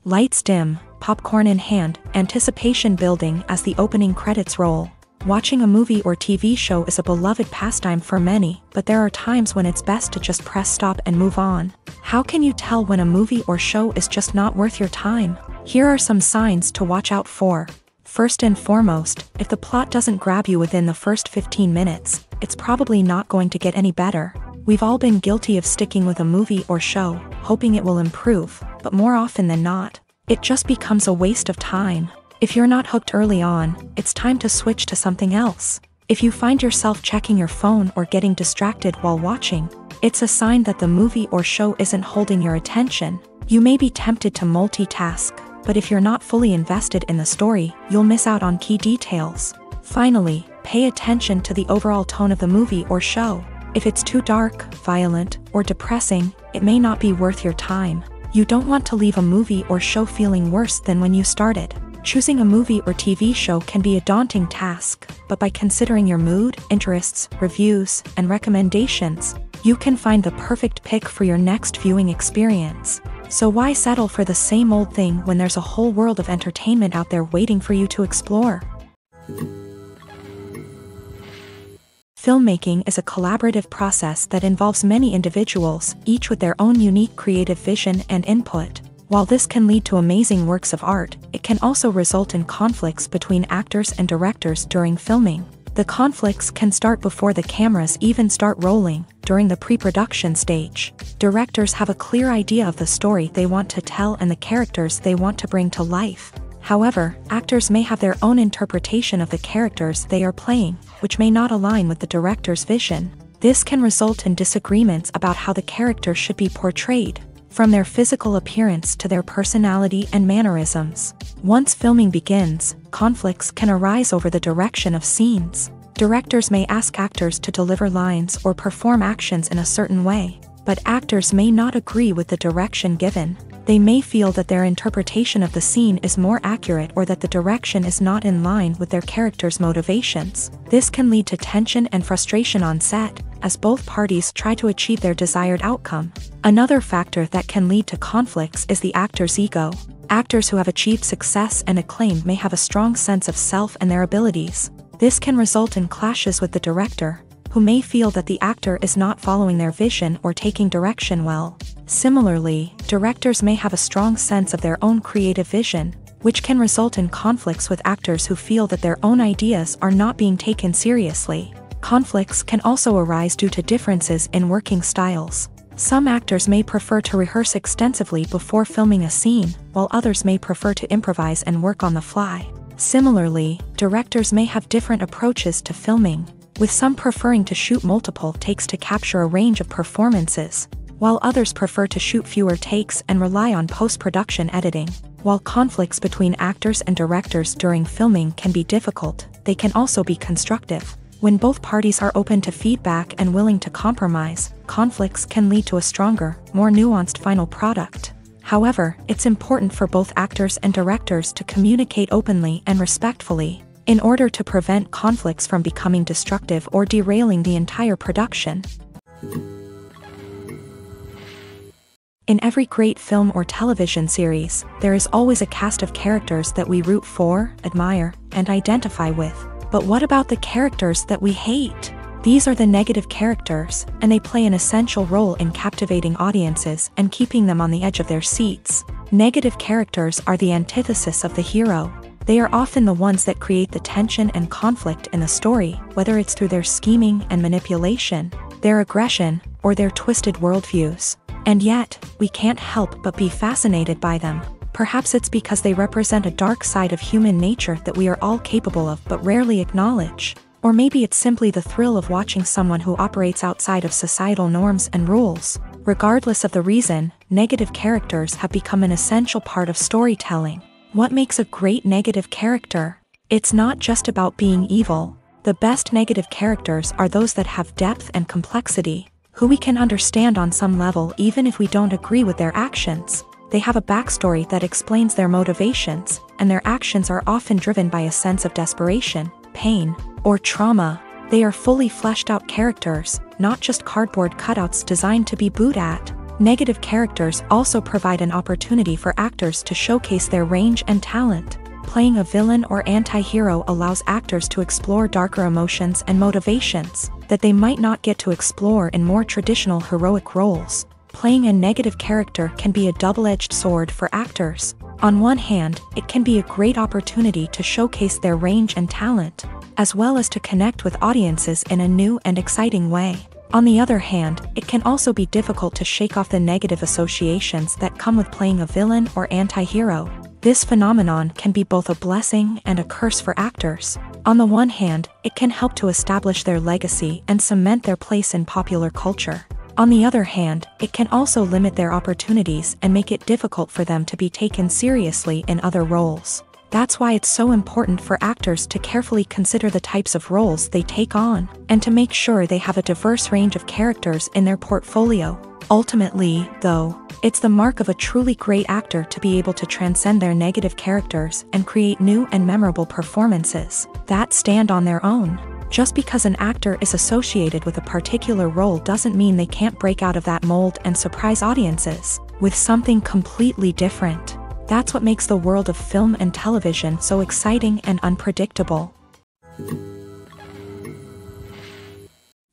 Speaker 1: Lights dim, popcorn in hand, anticipation building as the opening credits roll. Watching a movie or TV show is a beloved pastime for many, but there are times when it's best to just press stop and move on. How can you tell when a movie or show is just not worth your time? Here are some signs to watch out for. First and foremost, if the plot doesn't grab you within the first 15 minutes, it's probably not going to get any better. We've all been guilty of sticking with a movie or show, hoping it will improve, but more often than not, it just becomes a waste of time. If you're not hooked early on, it's time to switch to something else. If you find yourself checking your phone or getting distracted while watching, it's a sign that the movie or show isn't holding your attention. You may be tempted to multitask, but if you're not fully invested in the story, you'll miss out on key details. Finally, pay attention to the overall tone of the movie or show. If it's too dark, violent, or depressing, it may not be worth your time. You don't want to leave a movie or show feeling worse than when you started. Choosing a movie or TV show can be a daunting task, but by considering your mood, interests, reviews, and recommendations, you can find the perfect pick for your next viewing experience. So why settle for the same old thing when there's a whole world of entertainment out there waiting for you to explore? Filmmaking is a collaborative process that involves many individuals, each with their own unique creative vision and input. While this can lead to amazing works of art, it can also result in conflicts between actors and directors during filming. The conflicts can start before the cameras even start rolling, during the pre-production stage. Directors have a clear idea of the story they want to tell and the characters they want to bring to life. However, actors may have their own interpretation of the characters they are playing, which may not align with the director's vision. This can result in disagreements about how the character should be portrayed, from their physical appearance to their personality and mannerisms. Once filming begins, conflicts can arise over the direction of scenes. Directors may ask actors to deliver lines or perform actions in a certain way, but actors may not agree with the direction given. They may feel that their interpretation of the scene is more accurate or that the direction is not in line with their character's motivations. This can lead to tension and frustration on set, as both parties try to achieve their desired outcome. Another factor that can lead to conflicts is the actor's ego. Actors who have achieved success and acclaim may have a strong sense of self and their abilities. This can result in clashes with the director, who may feel that the actor is not following their vision or taking direction well. Similarly, directors may have a strong sense of their own creative vision, which can result in conflicts with actors who feel that their own ideas are not being taken seriously. Conflicts can also arise due to differences in working styles. Some actors may prefer to rehearse extensively before filming a scene, while others may prefer to improvise and work on the fly. Similarly, directors may have different approaches to filming, with some preferring to shoot multiple takes to capture a range of performances, while others prefer to shoot fewer takes and rely on post-production editing. While conflicts between actors and directors during filming can be difficult, they can also be constructive. When both parties are open to feedback and willing to compromise, conflicts can lead to a stronger, more nuanced final product. However, it's important for both actors and directors to communicate openly and respectfully, in order to prevent conflicts from becoming destructive or derailing the entire production. In every great film or television series, there is always a cast of characters that we root for, admire, and identify with. But what about the characters that we hate? These are the negative characters, and they play an essential role in captivating audiences and keeping them on the edge of their seats. Negative characters are the antithesis of the hero. They are often the ones that create the tension and conflict in the story, whether it's through their scheming and manipulation, their aggression, or their twisted worldviews. And yet, we can't help but be fascinated by them. Perhaps it's because they represent a dark side of human nature that we are all capable of but rarely acknowledge. Or maybe it's simply the thrill of watching someone who operates outside of societal norms and rules. Regardless of the reason, negative characters have become an essential part of storytelling. What makes a great negative character? It's not just about being evil. The best negative characters are those that have depth and complexity, who we can understand on some level even if we don't agree with their actions. They have a backstory that explains their motivations, and their actions are often driven by a sense of desperation, pain, or trauma. They are fully fleshed out characters, not just cardboard cutouts designed to be booed at. Negative characters also provide an opportunity for actors to showcase their range and talent. Playing a villain or anti-hero allows actors to explore darker emotions and motivations that they might not get to explore in more traditional heroic roles. Playing a negative character can be a double-edged sword for actors. On one hand, it can be a great opportunity to showcase their range and talent, as well as to connect with audiences in a new and exciting way. On the other hand, it can also be difficult to shake off the negative associations that come with playing a villain or anti-hero. This phenomenon can be both a blessing and a curse for actors. On the one hand, it can help to establish their legacy and cement their place in popular culture. On the other hand, it can also limit their opportunities and make it difficult for them to be taken seriously in other roles. That's why it's so important for actors to carefully consider the types of roles they take on, and to make sure they have a diverse range of characters in their portfolio. Ultimately, though, it's the mark of a truly great actor to be able to transcend their negative characters and create new and memorable performances that stand on their own. Just because an actor is associated with a particular role doesn't mean they can't break out of that mold and surprise audiences with something completely different. That's what makes the world of film and television so exciting and unpredictable.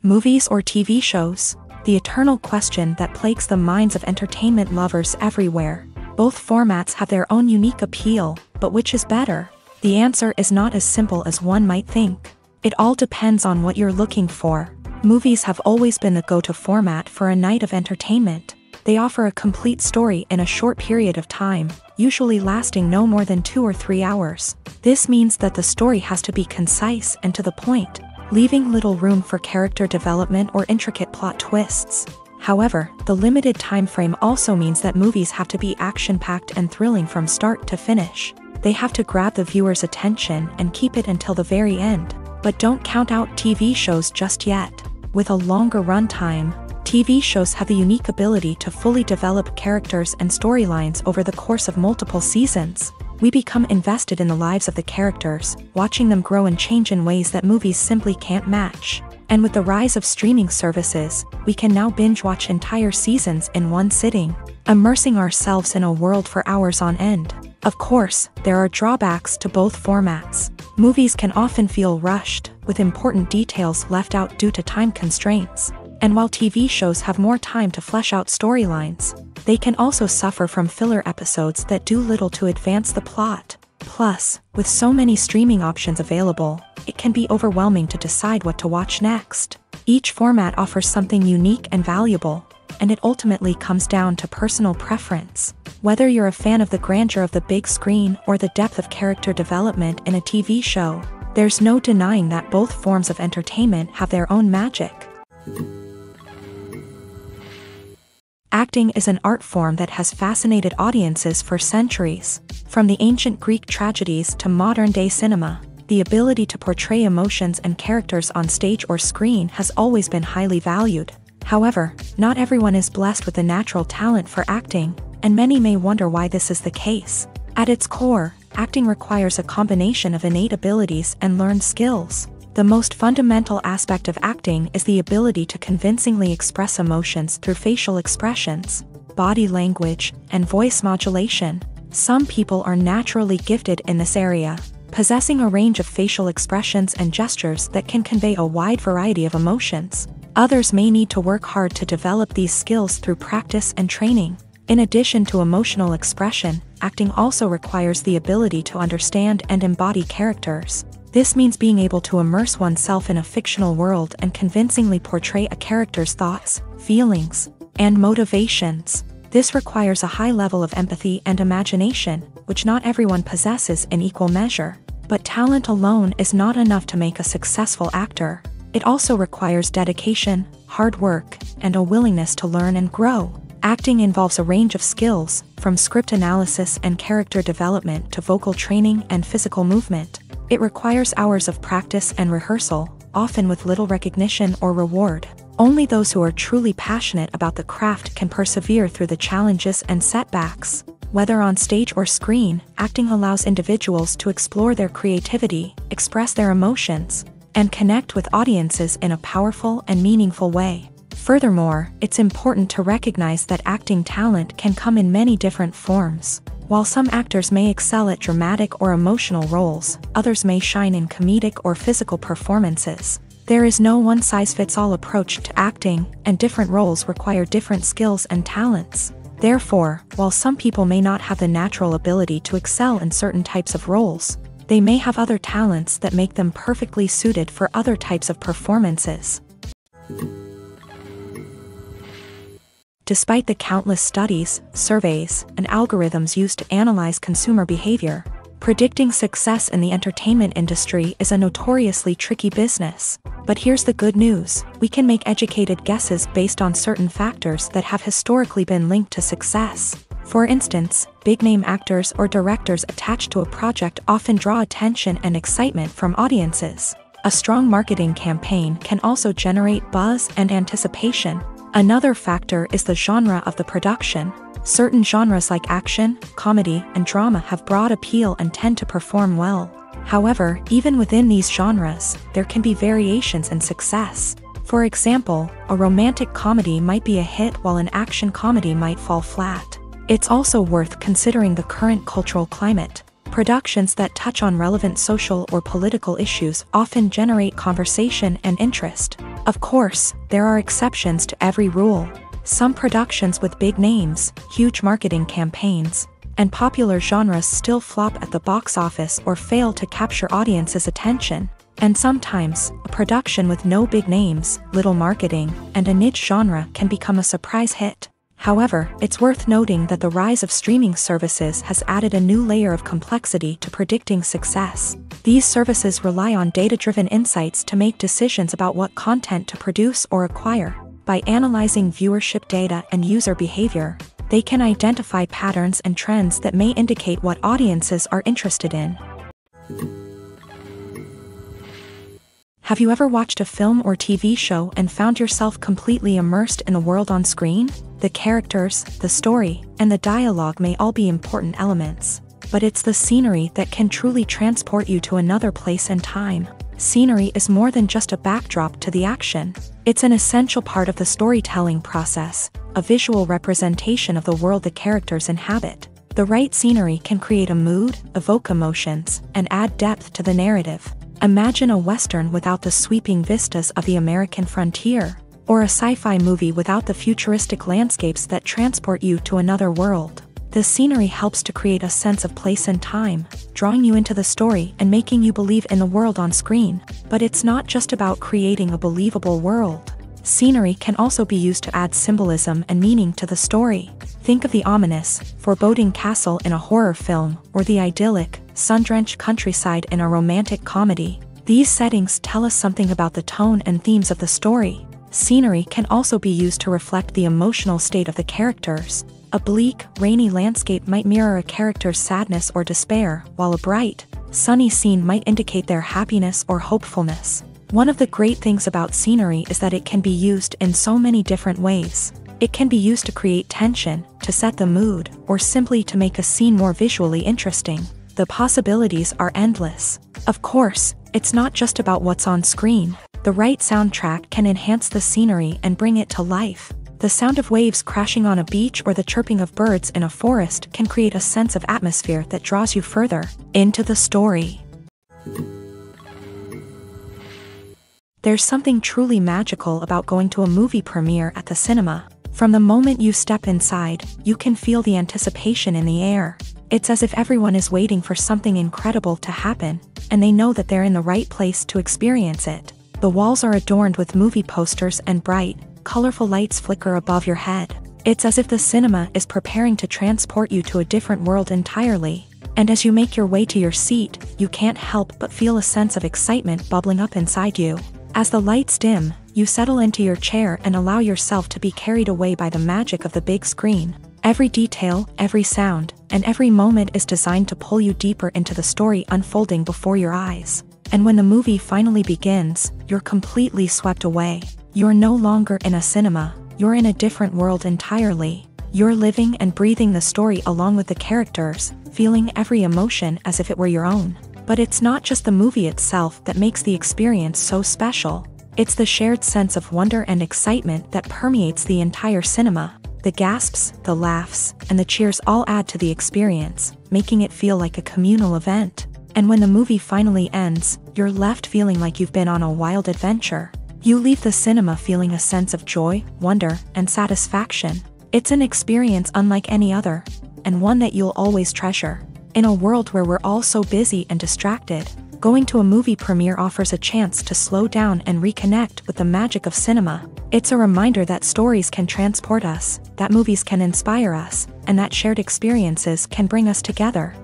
Speaker 1: Movies or TV shows? The eternal question that plagues the minds of entertainment lovers everywhere. Both formats have their own unique appeal, but which is better? The answer is not as simple as one might think. It all depends on what you're looking for. Movies have always been the go-to format for a night of entertainment. They offer a complete story in a short period of time, usually lasting no more than 2 or 3 hours. This means that the story has to be concise and to the point, leaving little room for character development or intricate plot twists. However, the limited time frame also means that movies have to be action-packed and thrilling from start to finish. They have to grab the viewer's attention and keep it until the very end. But don't count out TV shows just yet. With a longer runtime, TV shows have the unique ability to fully develop characters and storylines over the course of multiple seasons. We become invested in the lives of the characters, watching them grow and change in ways that movies simply can't match. And with the rise of streaming services, we can now binge-watch entire seasons in one sitting, immersing ourselves in a world for hours on end. Of course, there are drawbacks to both formats. Movies can often feel rushed, with important details left out due to time constraints. And while TV shows have more time to flesh out storylines, they can also suffer from filler episodes that do little to advance the plot. Plus, with so many streaming options available, it can be overwhelming to decide what to watch next. Each format offers something unique and valuable, and it ultimately comes down to personal preference. Whether you're a fan of the grandeur of the big screen or the depth of character development in a TV show, there's no denying that both forms of entertainment have their own magic. Acting is an art form that has fascinated audiences for centuries. From the ancient Greek tragedies to modern-day cinema, the ability to portray emotions and characters on stage or screen has always been highly valued. However, not everyone is blessed with the natural talent for acting, and many may wonder why this is the case. At its core, acting requires a combination of innate abilities and learned skills. The most fundamental aspect of acting is the ability to convincingly express emotions through facial expressions, body language, and voice modulation. Some people are naturally gifted in this area, possessing a range of facial expressions and gestures that can convey a wide variety of emotions. Others may need to work hard to develop these skills through practice and training. In addition to emotional expression, acting also requires the ability to understand and embody characters. This means being able to immerse oneself in a fictional world and convincingly portray a character's thoughts, feelings, and motivations. This requires a high level of empathy and imagination, which not everyone possesses in equal measure. But talent alone is not enough to make a successful actor. It also requires dedication, hard work, and a willingness to learn and grow. Acting involves a range of skills, from script analysis and character development to vocal training and physical movement. It requires hours of practice and rehearsal, often with little recognition or reward. Only those who are truly passionate about the craft can persevere through the challenges and setbacks. Whether on stage or screen, acting allows individuals to explore their creativity, express their emotions, and connect with audiences in a powerful and meaningful way. Furthermore, it's important to recognize that acting talent can come in many different forms. While some actors may excel at dramatic or emotional roles, others may shine in comedic or physical performances. There is no one-size-fits-all approach to acting, and different roles require different skills and talents. Therefore, while some people may not have the natural ability to excel in certain types of roles, they may have other talents that make them perfectly suited for other types of performances. Despite the countless studies, surveys, and algorithms used to analyze consumer behavior, predicting success in the entertainment industry is a notoriously tricky business. But here's the good news: we can make educated guesses based on certain factors that have historically been linked to success. For instance, big-name actors or directors attached to a project often draw attention and excitement from audiences. A strong marketing campaign can also generate buzz and anticipation. Another factor is the genre of the production. Certain genres like action, comedy, and drama have broad appeal and tend to perform well. However, even within these genres, there can be variations in success. For example, a romantic comedy might be a hit while an action comedy might fall flat. It's also worth considering the current cultural climate. Productions that touch on relevant social or political issues often generate conversation and interest, Of course, there are exceptions to every rule. Some productions with big names, huge marketing campaigns, and popular genres still flop at the box office or fail to capture audiences' attention. And sometimes, a production with no big names, little marketing, and a niche genre can become a surprise hit. However, it's worth noting that the rise of streaming services has added a new layer of complexity to predicting success. These services rely on data-driven insights to make decisions about what content to produce or acquire. By analyzing viewership data and user behavior, they can identify patterns and trends that may indicate what audiences are interested in. Have you ever watched a film or TV show and found yourself completely immersed in the world on screen? The characters, the story, and the dialogue may all be important elements, but it's the scenery that can truly transport you to another place and time. Scenery is more than just a backdrop to the action. It's an essential part of the storytelling process, a visual representation of the world the characters inhabit. The right scenery can create a mood, evoke emotions, and add depth to the narrative. Imagine a Western without the sweeping vistas of the American frontier, or a sci-fi movie without the futuristic landscapes that transport you to another world. The scenery helps to create a sense of place and time, drawing you into the story and making you believe in the world on screen. But it's not just about creating a believable world. Scenery can also be used to add symbolism and meaning to the story. Think of the ominous, foreboding castle in a horror film, or the idyllic, sun-drenched countryside in a romantic comedy. These settings tell us something about the tone and themes of the story. Scenery can also be used to reflect the emotional state of the characters. A bleak, rainy landscape might mirror a character's sadness or despair, while a bright, sunny scene might indicate their happiness or hopefulness. One of the great things about scenery is that it can be used in so many different ways. It can be used to create tension, to set the mood, or simply to make a scene more visually interesting. The possibilities are endless. Of course, it's not just about what's on screen. The right soundtrack can enhance the scenery and bring it to life. The sound of waves crashing on a beach or the chirping of birds in a forest can create a sense of atmosphere that draws you further into the story. There's something truly magical about going to a movie premiere at the cinema. From the moment you step inside, you can feel the anticipation in the air. It's as if everyone is waiting for something incredible to happen, and they know that they're in the right place to experience it. The walls are adorned with movie posters and bright, colorful lights flicker above your head. It's as if the cinema is preparing to transport you to a different world entirely. And as you make your way to your seat, you can't help but feel a sense of excitement bubbling up inside you. As the lights dim, you settle into your chair and allow yourself to be carried away by the magic of the big screen. Every detail, every sound, and every moment is designed to pull you deeper into the story unfolding before your eyes. And when the movie finally begins, you're completely swept away. You're no longer in a cinema, you're in a different world entirely. You're living and breathing the story along with the characters, feeling every emotion as if it were your own. But it's not just the movie itself that makes the experience so special. It's the shared sense of wonder and excitement that permeates the entire cinema. The gasps, the laughs, and the cheers all add to the experience, making it feel like a communal event. And when the movie finally ends, you're left feeling like you've been on a wild adventure. You leave the cinema feeling a sense of joy, wonder, and satisfaction. It's an experience unlike any other, and one that you'll always treasure. In a world where we're all so busy and distracted, going to a movie premiere offers a chance to slow down and reconnect with the magic of cinema. It's a reminder that stories can transport us, that movies can inspire us, and that shared experiences can bring us together.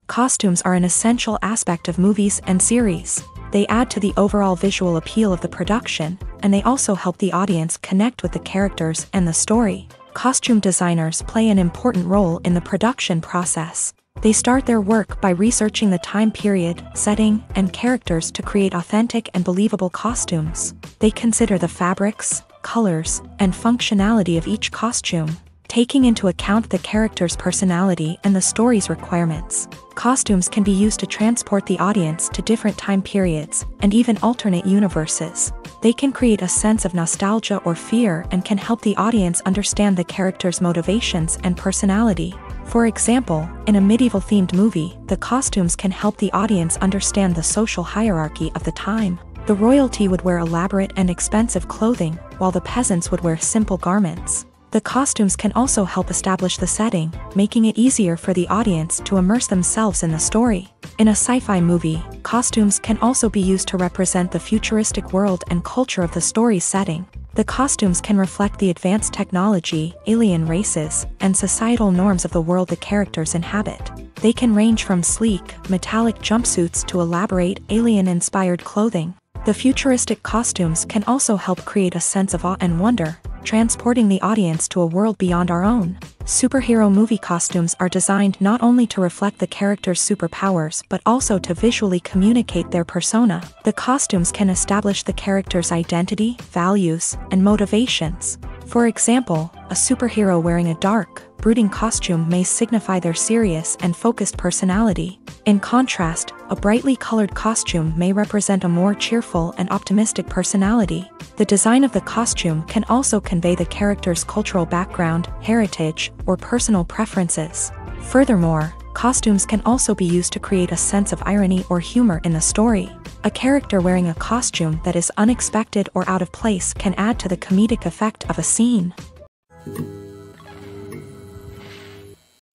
Speaker 1: Costumes are an essential aspect of movies and series. They add to the overall visual appeal of the production, and they also help the audience connect with the characters and the story. Costume designers play an important role in the production process. They start their work by researching the time period, setting, and characters to create authentic and believable costumes. They consider the fabrics, colors, and functionality of each costume, taking into account the character's personality and the story's requirements. Costumes can be used to transport the audience to different time periods, and even alternate universes. They can create a sense of nostalgia or fear and can help the audience understand the character's motivations and personality. For example, in a medieval-themed movie, the costumes can help the audience understand the social hierarchy of the time. The royalty would wear elaborate and expensive clothing, while the peasants would wear simple garments. The costumes can also help establish the setting, making it easier for the audience to immerse themselves in the story. In a sci-fi movie, costumes can also be used to represent the futuristic world and culture of the story's setting. The costumes can reflect the advanced technology, alien races, and societal norms of the world the characters inhabit. They can range from sleek, metallic jumpsuits to elaborate, alien-inspired clothing. The futuristic costumes can also help create a sense of awe and wonder, transporting the audience to a world beyond our own. Superhero movie costumes are designed not only to reflect the character's superpowers but also to visually communicate their persona. The costumes can establish the character's identity, values, and motivations. For example, a superhero wearing a dark, brooding costume may signify their serious and focused personality. In contrast, a brightly colored costume may represent a more cheerful and optimistic personality. The design of the costume can also convey the character's cultural background, heritage, or personal preferences. Furthermore, costumes can also be used to create a sense of irony or humor in the story. A character wearing a costume that is unexpected or out of place can add to the comedic effect of a scene.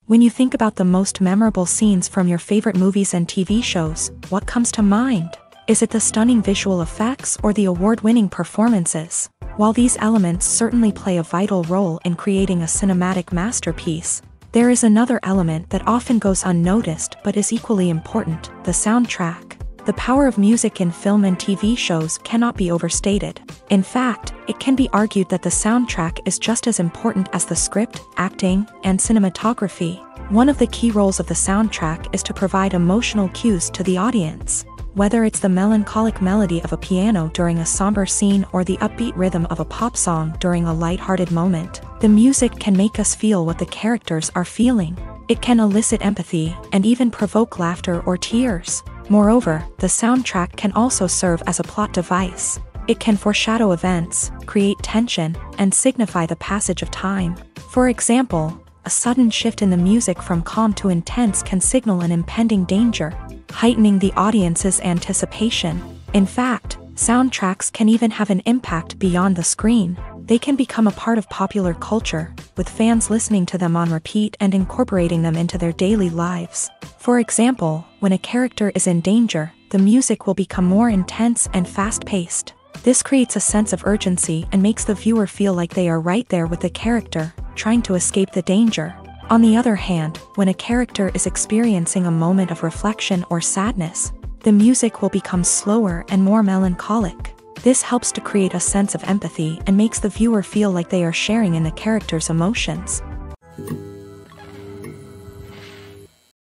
Speaker 1: When you think about the most memorable scenes from your favorite movies and TV shows, what comes to mind? Is it the stunning visual effects or the award-winning performances? While these elements certainly play a vital role in creating a cinematic masterpiece, there is another element that often goes unnoticed but is equally important: the soundtrack. The power of music in film and TV shows cannot be overstated. In fact, it can be argued that the soundtrack is just as important as the script, acting, and cinematography. One of the key roles of the soundtrack is to provide emotional cues to the audience. Whether it's the melancholic melody of a piano during a somber scene or the upbeat rhythm of a pop song during a lighthearted moment, the music can make us feel what the characters are feeling. It can elicit empathy and even provoke laughter or tears. Moreover, the soundtrack can also serve as a plot device. It can foreshadow events, create tension, and signify the passage of time. For example, a sudden shift in the music from calm to intense can signal an impending danger, heightening the audience's anticipation. In fact, soundtracks can even have an impact beyond the screen. They can become a part of popular culture, with fans listening to them on repeat and incorporating them into their daily lives. For example, when a character is in danger, the music will become more intense and fast-paced. This creates a sense of urgency and makes the viewer feel like they are right there with the character, trying to escape the danger. On the other hand, when a character is experiencing a moment of reflection or sadness, the music will become slower and more melancholic. This helps to create a sense of empathy and makes the viewer feel like they are sharing in the character's emotions.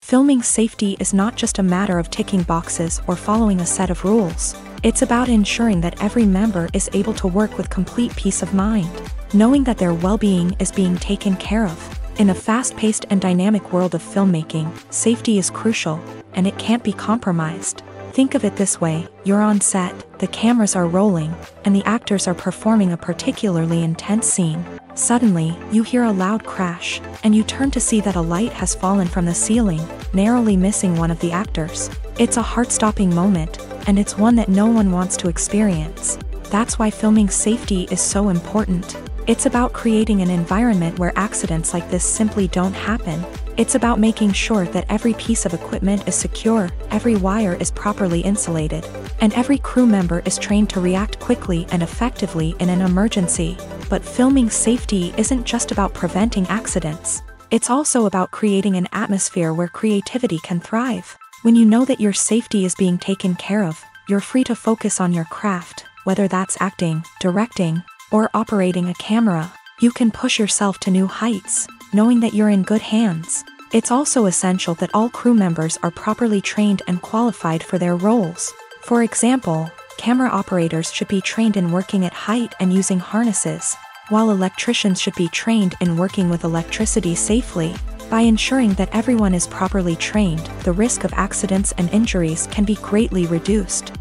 Speaker 1: Filming safety is not just a matter of ticking boxes or following a set of rules. It's about ensuring that every member is able to work with complete peace of mind, knowing that their well-being is being taken care of. In a fast-paced and dynamic world of filmmaking, safety is crucial, and it can't be compromised. Think of it this way: you're on set, the cameras are rolling, and the actors are performing a particularly intense scene. Suddenly, you hear a loud crash, and you turn to see that a light has fallen from the ceiling, narrowly missing one of the actors. It's a heart-stopping moment, and it's one that no one wants to experience. That's why filming safety is so important. It's about creating an environment where accidents like this simply don't happen. It's about making sure that every piece of equipment is secure, every wire is properly insulated, and every crew member is trained to react quickly and effectively in an emergency. But filming safety isn't just about preventing accidents. It's also about creating an atmosphere where creativity can thrive. When you know that your safety is being taken care of, you're free to focus on your craft, whether that's acting, directing, or operating a camera. You can push yourself to new heights, knowing that you're in good hands. It's also essential that all crew members are properly trained and qualified for their roles. For example, camera operators should be trained in working at height and using harnesses, while electricians should be trained in working with electricity safely. By ensuring that everyone is properly trained, the risk of accidents and injuries can be greatly reduced.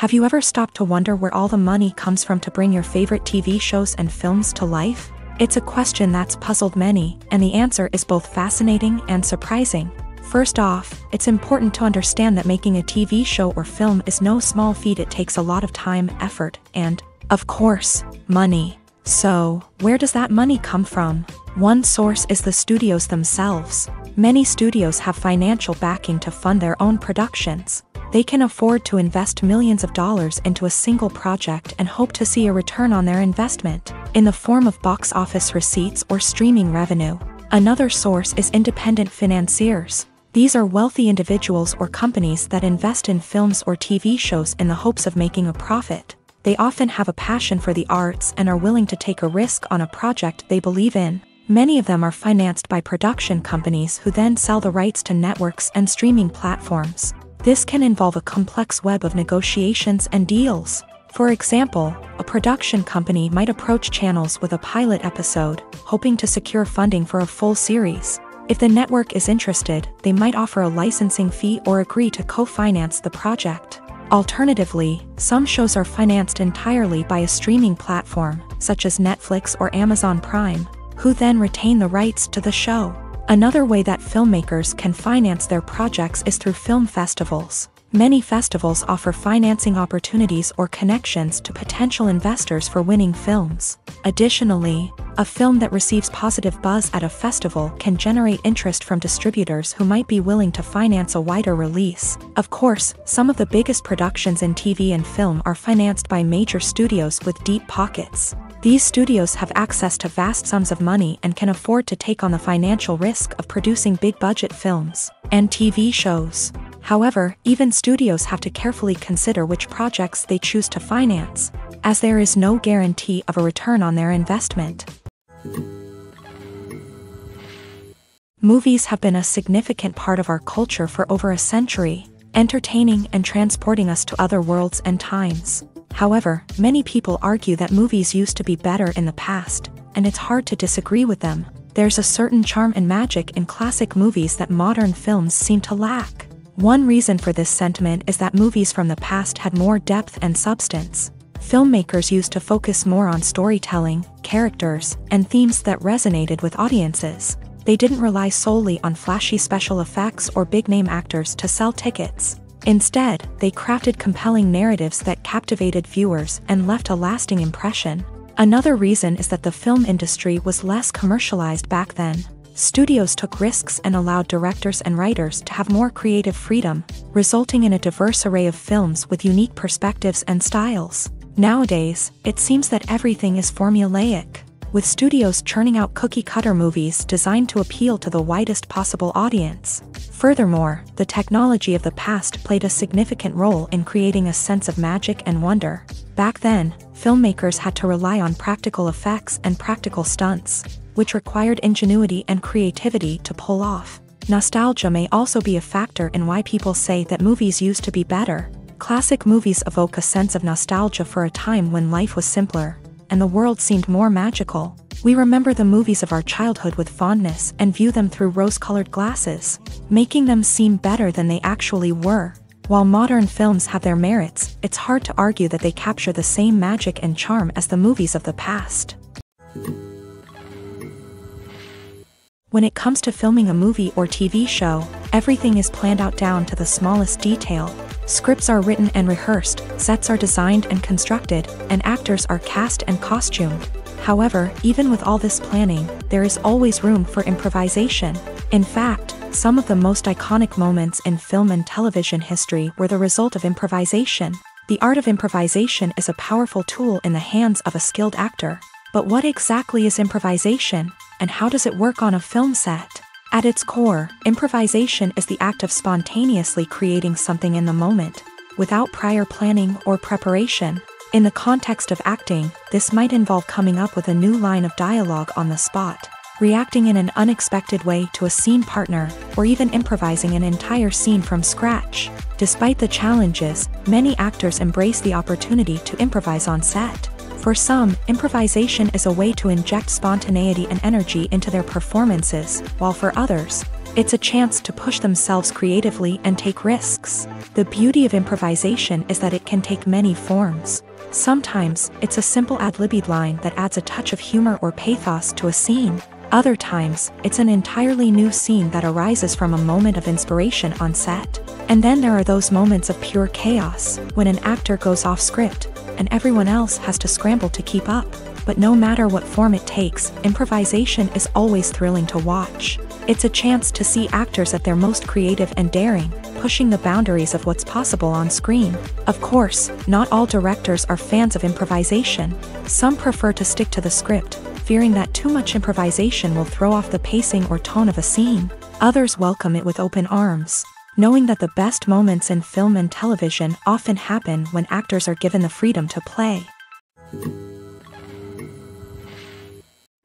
Speaker 1: Have you ever stopped to wonder where all the money comes from to bring your favorite TV shows and films to life? It's a question that's puzzled many, and the answer is both fascinating and surprising. First off, it's important to understand that making a TV show or film is no small feat. It takes a lot of time, effort, and, of course, money. So, where does that money come from? One source is the studios themselves. Many studios have financial backing to fund their own productions. They can afford to invest millions of dollars into a single project and hope to see a return on their investment, in the form of box office receipts or streaming revenue. Another source is independent financiers. These are wealthy individuals or companies that invest in films or TV shows in the hopes of making a profit. They often have a passion for the arts and are willing to take a risk on a project they believe in. Many of them are financed by production companies who then sell the rights to networks and streaming platforms. This can involve a complex web of negotiations and deals. For example, a production company might approach channels with a pilot episode, hoping to secure funding for a full series. If the network is interested, they might offer a licensing fee or agree to co-finance the project. Alternatively, some shows are financed entirely by a streaming platform, such as Netflix or Amazon Prime, who then retain the rights to the show. Another way that filmmakers can finance their projects is through film festivals. Many festivals offer financing opportunities or connections to potential investors for winning films. Additionally, a film that receives positive buzz at a festival can generate interest from distributors who might be willing to finance a wider release. Of course, some of the biggest productions in TV and film are financed by major studios with deep pockets. These studios have access to vast sums of money and can afford to take on the financial risk of producing big-budget films and TV shows. However, even studios have to carefully consider which projects they choose to finance, as there is no guarantee of a return on their investment. Movies have been a significant part of our culture for over a century, entertaining and transporting us to other worlds and times. However, many people argue that movies used to be better in the past, and it's hard to disagree with them. There's a certain charm and magic in classic movies that modern films seem to lack. One reason for this sentiment is that movies from the past had more depth and substance. Filmmakers used to focus more on storytelling, characters, and themes that resonated with audiences. They didn't rely solely on flashy special effects or big-name actors to sell tickets. Instead, they crafted compelling narratives that captivated viewers and left a lasting impression. Another reason is that the film industry was less commercialized back then. Studios took risks and allowed directors and writers to have more creative freedom, resulting in a diverse array of films with unique perspectives and styles. Nowadays, it seems that everything is formulaic, with studios churning out cookie-cutter movies designed to appeal to the widest possible audience. Furthermore, the technology of the past played a significant role in creating a sense of magic and wonder. Back then, filmmakers had to rely on practical effects and practical stunts, which required ingenuity and creativity to pull off. Nostalgia may also be a factor in why people say that movies used to be better. Classic movies evoke a sense of nostalgia for a time when life was simpler, and the world seemed more magical. We remember the movies of our childhood with fondness and view them through rose-colored glasses, making them seem better than they actually were. While modern films have their merits, it's hard to argue that they capture the same magic and charm as the movies of the past. When it comes to filming a movie or TV show, everything is planned out down to the smallest detail. Scripts are written and rehearsed, sets are designed and constructed, and actors are cast and costumed. However, even with all this planning, there is always room for improvisation. In fact, some of the most iconic moments in film and television history were the result of improvisation. The art of improvisation is a powerful tool in the hands of a skilled actor. But what exactly is improvisation, and how does it work on a film set? At its core, improvisation is the act of spontaneously creating something in the moment, without prior planning or preparation. In the context of acting, this might involve coming up with a new line of dialogue on the spot, reacting in an unexpected way to a scene partner, or even improvising an entire scene from scratch. Despite the challenges, many actors embrace the opportunity to improvise on set. For some, improvisation is a way to inject spontaneity and energy into their performances, while for others, it's a chance to push themselves creatively and take risks. The beauty of improvisation is that it can take many forms. Sometimes, it's a simple ad-libbed line that adds a touch of humor or pathos to a scene. Other times, it's an entirely new scene that arises from a moment of inspiration on set. And then there are those moments of pure chaos, when an actor goes off script, and everyone else has to scramble to keep up. But no matter what form it takes, improvisation is always thrilling to watch. It's a chance to see actors at their most creative and daring, pushing the boundaries of what's possible on screen. Of course, not all directors are fans of improvisation. Some prefer to stick to the script, fearing that too much improvisation will throw off the pacing or tone of a scene. Others welcome it with open arms, knowing that the best moments in film and television often happen when actors are given the freedom to play.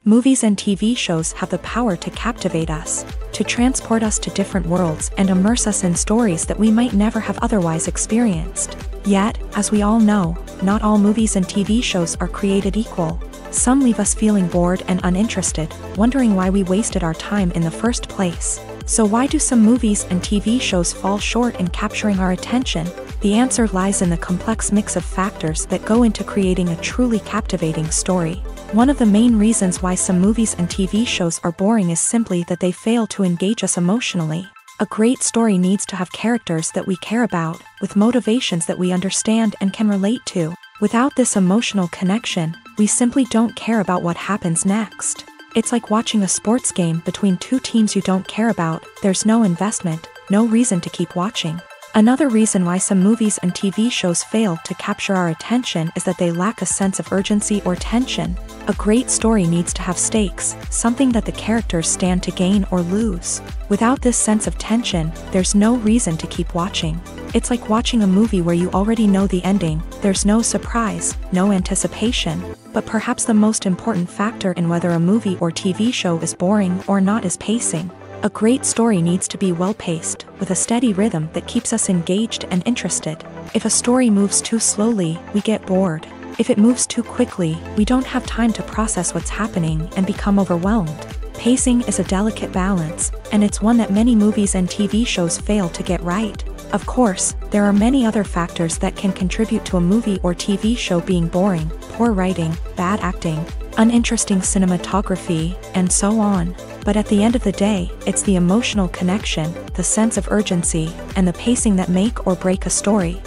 Speaker 1: Movies and TV shows have the power to captivate us, to transport us to different worlds and immerse us in stories that we might never have otherwise experienced. Yet, as we all know, not all movies and TV shows are created equal. Some leave us feeling bored and uninterested, wondering why we wasted our time in the first place. So why do some movies and TV shows fall short in capturing our attention? The answer lies in the complex mix of factors that go into creating a truly captivating story. One of the main reasons why some movies and TV shows are boring is simply that they fail to engage us emotionally. A great story needs to have characters that we care about, with motivations that we understand and can relate to. Without this emotional connection, we simply don't care about what happens next. It's like watching a sports game between two teams you don't care about. There's no investment, no reason to keep watching. Another reason why some movies and TV shows fail to capture our attention is that they lack a sense of urgency or tension. A great story needs to have stakes, something that the characters stand to gain or lose. Without this sense of tension, there's no reason to keep watching. It's like watching a movie where you already know the ending. There's no surprise, no anticipation. But perhaps the most important factor in whether a movie or TV show is boring or not is pacing. A great story needs to be well-paced, with a steady rhythm that keeps us engaged and interested. If a story moves too slowly, we get bored. If it moves too quickly, we don't have time to process what's happening and become overwhelmed. Pacing is a delicate balance, and it's one that many movies and TV shows fail to get right. Of course, there are many other factors that can contribute to a movie or TV show being boring: poor writing, bad acting, uninteresting cinematography, and so on. But at the end of the day, it's the emotional connection, the sense of urgency, and the pacing that make or break a story.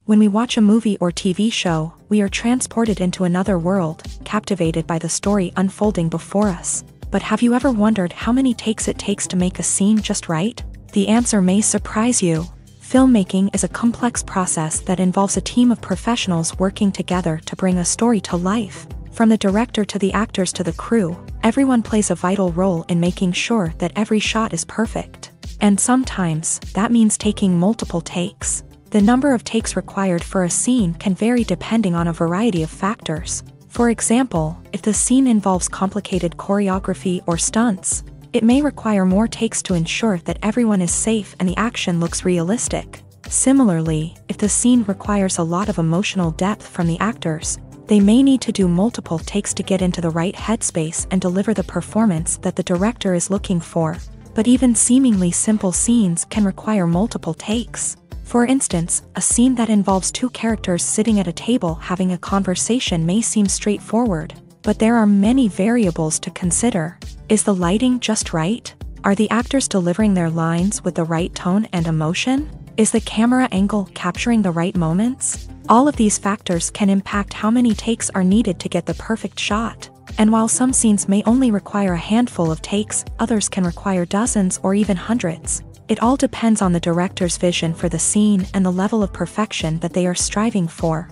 Speaker 1: When we watch a movie or TV show, we are transported into another world, captivated by the story unfolding before us. But have you ever wondered how many takes it takes to make a scene just right? The answer may surprise you. Filmmaking is a complex process that involves a team of professionals working together to bring a story to life. From the director to the actors to the crew, everyone plays a vital role in making sure that every shot is perfect. And sometimes, that means taking multiple takes. The number of takes required for a scene can vary depending on a variety of factors. For example, if the scene involves complicated choreography or stunts, it may require more takes to ensure that everyone is safe and the action looks realistic. Similarly, if the scene requires a lot of emotional depth from the actors, they may need to do multiple takes to get into the right headspace and deliver the performance that the director is looking for. But even seemingly simple scenes can require multiple takes. For instance, a scene that involves two characters sitting at a table having a conversation may seem straightforward, but there are many variables to consider. Is the lighting just right? Are the actors delivering their lines with the right tone and emotion? Is the camera angle capturing the right moments? All of these factors can impact how many takes are needed to get the perfect shot. And while some scenes may only require a handful of takes, others can require dozens or even hundreds. It all depends on the director's vision for the scene and the level of perfection that they are striving for.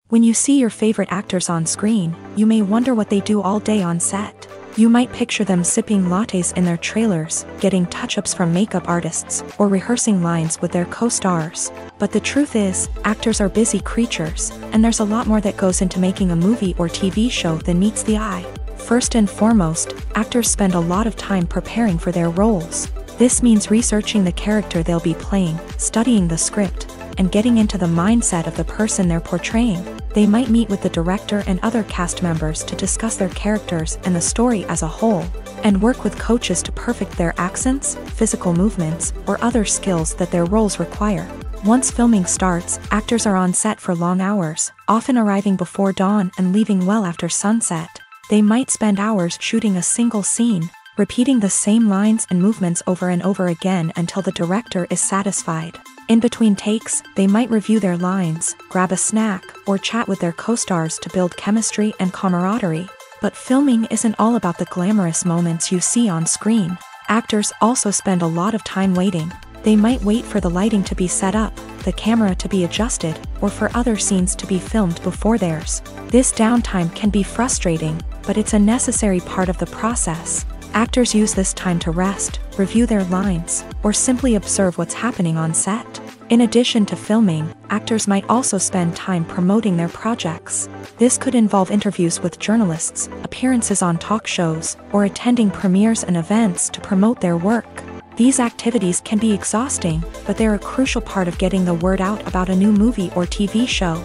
Speaker 1: When you see your favorite actors on screen, you may wonder what they do all day on set. You might picture them sipping lattes in their trailers, getting touch-ups from makeup artists, or rehearsing lines with their co-stars. But the truth is, actors are busy creatures, and there's a lot more that goes into making a movie or TV show than meets the eye. First and foremost, actors spend a lot of time preparing for their roles. This means researching the character they'll be playing, studying the script, and getting into the mindset of the person they're portraying. They might meet with the director and other cast members to discuss their characters and the story as a whole. and work with coaches to perfect their accents, physical movements, or other skills that their roles require. Once filming starts, actors are on set for long hours, often arriving before dawn and leaving well after sunset. They might spend hours shooting a single scene, repeating the same lines and movements over and over again until the director is satisfied. In between takes, they might review their lines, grab a snack, or chat with their co-stars to build chemistry and camaraderie. But filming isn't all about the glamorous moments you see on screen. Actors also spend a lot of time waiting. They might wait for the lighting to be set up, the camera to be adjusted, or for other scenes to be filmed before theirs. This downtime can be frustrating, but it's a necessary part of the process. Actors use this time to rest, review their lines, or simply observe what's happening on set. In addition to filming, actors might also spend time promoting their projects. This could involve interviews with journalists, appearances on talk shows, or attending premieres and events to promote their work. These activities can be exhausting, but they're a crucial part of getting the word out about a new movie or TV show.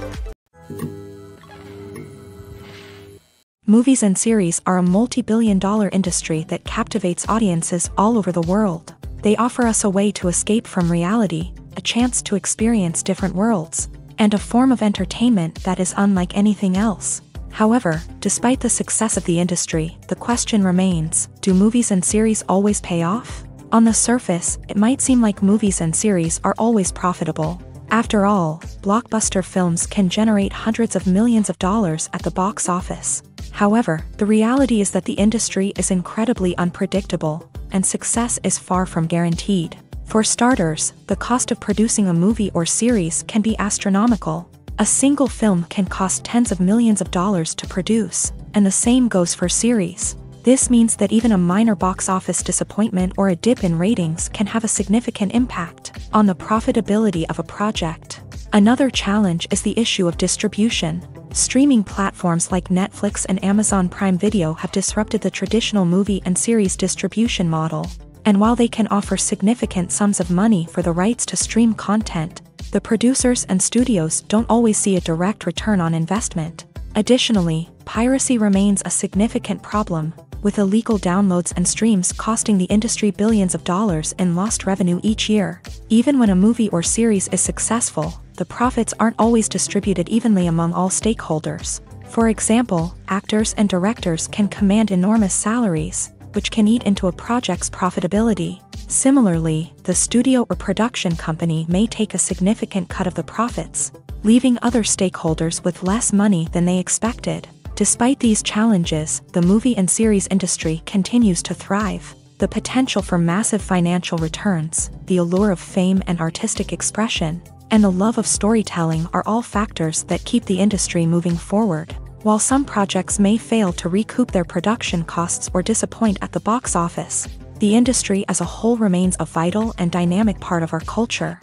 Speaker 1: Movies and series are a multi-billion-dollar industry that captivates audiences all over the world. They offer us a way to escape from reality, a chance to experience different worlds, and a form of entertainment that is unlike anything else. However, despite the success of the industry, the question remains, do movies and series always pay off? On the surface, it might seem like movies and series are always profitable. After all, blockbuster films can generate hundreds of millions of dollars at the box office. However, the reality is that the industry is incredibly unpredictable, and success is far from guaranteed. For starters, the cost of producing a movie or series can be astronomical. A single film can cost tens of millions of dollars to produce, and the same goes for series. This means that even a minor box office disappointment or a dip in ratings can have a significant impact on the profitability of a project. Another challenge is the issue of distribution. Streaming platforms like Netflix and Amazon Prime Video have disrupted the traditional movie and series distribution model. And while they can offer significant sums of money for the rights to stream content, the producers and studios don't always see a direct return on investment. Additionally, piracy remains a significant problem, with illegal downloads and streams costing the industry billions of dollars in lost revenue each year. Even when a movie or series is successful, the profits aren't always distributed evenly among all stakeholders. For example, actors and directors can command enormous salaries, which can eat into a project's profitability. Similarly, the studio or production company may take a significant cut of the profits, leaving other stakeholders with less money than they expected. Despite these challenges, the movie and series industry continues to thrive. The potential for massive financial returns, the allure of fame and artistic expression, and the love of storytelling are all factors that keep the industry moving forward. While some projects may fail to recoup their production costs or disappoint at the box office, the industry as a whole remains a vital and dynamic part of our culture.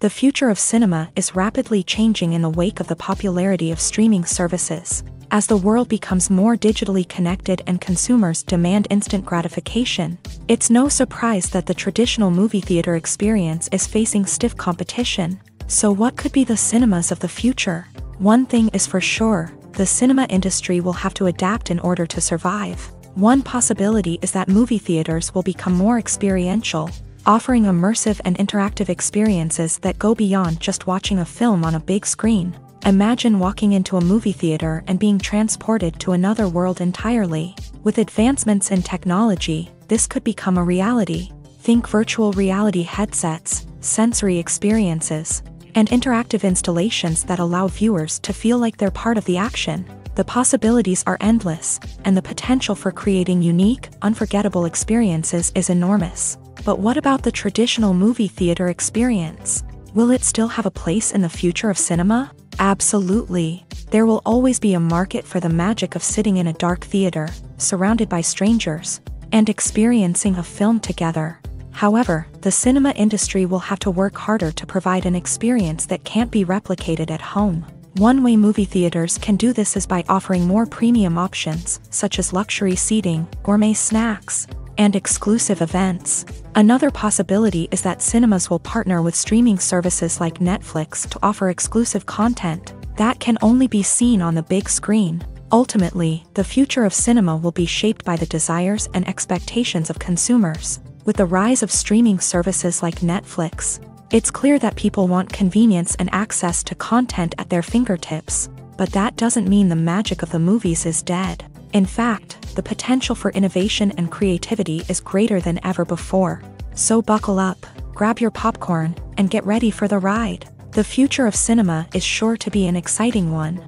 Speaker 1: The future of cinema is rapidly changing in the wake of the popularity of streaming services. As the world becomes more digitally connected and consumers demand instant gratification, it's no surprise that the traditional movie theater experience is facing stiff competition. So what could be the cinemas of the future? One thing is for sure, the cinema industry will have to adapt in order to survive. One possibility is that movie theaters will become more experiential, offering immersive and interactive experiences that go beyond just watching a film on a big screen. Imagine walking into a movie theater and being transported to another world entirely. With advancements in technology, this could become a reality. Think virtual reality headsets, sensory experiences, and interactive installations that allow viewers to feel like they're part of the action. The possibilities are endless, and the potential for creating unique, unforgettable experiences is enormous. But what about the traditional movie theater experience? Will it still have a place in the future of cinema? Absolutely. There will always be a market for the magic of sitting in a dark theater, surrounded by strangers, and experiencing a film together. However, the cinema industry will have to work harder to provide an experience that can't be replicated at home. One way movie theaters can do this is by offering more premium options, such as luxury seating, gourmet snacks, and exclusive events. Another possibility is that cinemas will partner with streaming services like Netflix to offer exclusive content that can only be seen on the big screen. Ultimately, the future of cinema will be shaped by the desires and expectations of consumers. With the rise of streaming services like Netflix, it's clear that people want convenience and access to content at their fingertips. But that doesn't mean the magic of the movies is dead. In fact, the potential for innovation and creativity is greater than ever before. So buckle up, grab your popcorn, and get ready for the ride. The future of cinema is sure to be an exciting one.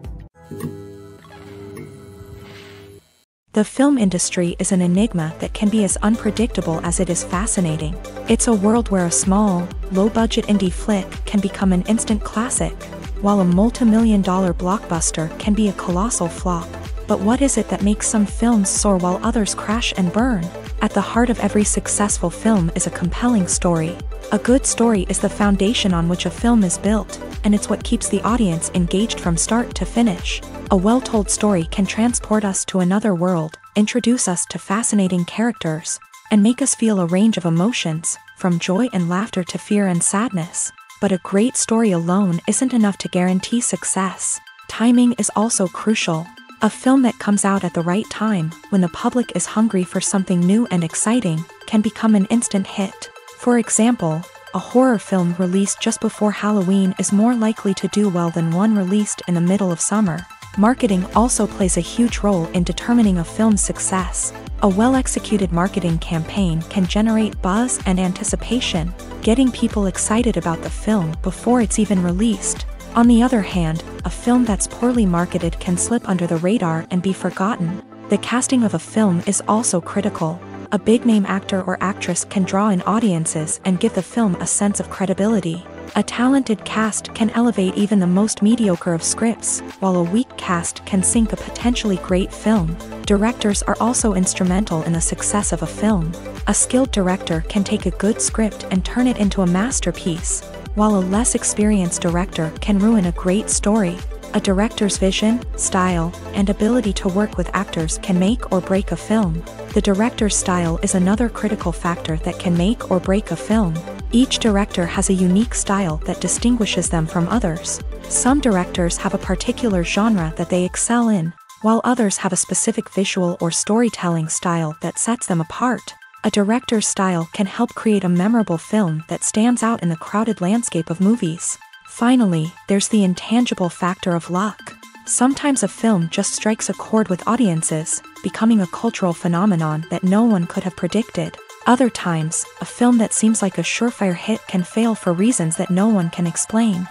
Speaker 1: The film industry is an enigma that can be as unpredictable as it is fascinating. It's a world where a small, low-budget indie flick can become an instant classic, while a multi-million-dollar blockbuster can be a colossal flop. But what is it that makes some films soar while others crash and burn? At the heart of every successful film is a compelling story. A good story is the foundation on which a film is built, and it's what keeps the audience engaged from start to finish. A well-told story can transport us to another world, introduce us to fascinating characters, and make us feel a range of emotions, from joy and laughter to fear and sadness. But a great story alone isn't enough to guarantee success. Timing is also crucial. A film that comes out at the right time, when the public is hungry for something new and exciting, can become an instant hit. For example, a horror film released just before Halloween is more likely to do well than one released in the middle of summer. Marketing also plays a huge role in determining a film's success. A well-executed marketing campaign can generate buzz and anticipation, getting people excited about the film before it's even released. On the other hand, a film that's poorly marketed can slip under the radar and be forgotten. The casting of a film is also critical. A big-name actor or actress can draw in audiences and give the film a sense of credibility. A talented cast can elevate even the most mediocre of scripts, while a weak cast can sink a potentially great film. Directors are also instrumental in the success of a film. A skilled director can take a good script and turn it into a masterpiece, while a less experienced director can ruin a great story. A director's vision, style, and ability to work with actors can make or break a film. The director's style is another critical factor that can make or break a film. Each director has a unique style that distinguishes them from others. Some directors have a particular genre that they excel in, while others have a specific visual or storytelling style that sets them apart. A director's style can help create a memorable film that stands out in the crowded landscape of movies. Finally, there's the intangible factor of luck. Sometimes a film just strikes a chord with audiences, becoming a cultural phenomenon that no one could have predicted. Other times, a film that seems like a surefire hit can fail for reasons that no one can explain.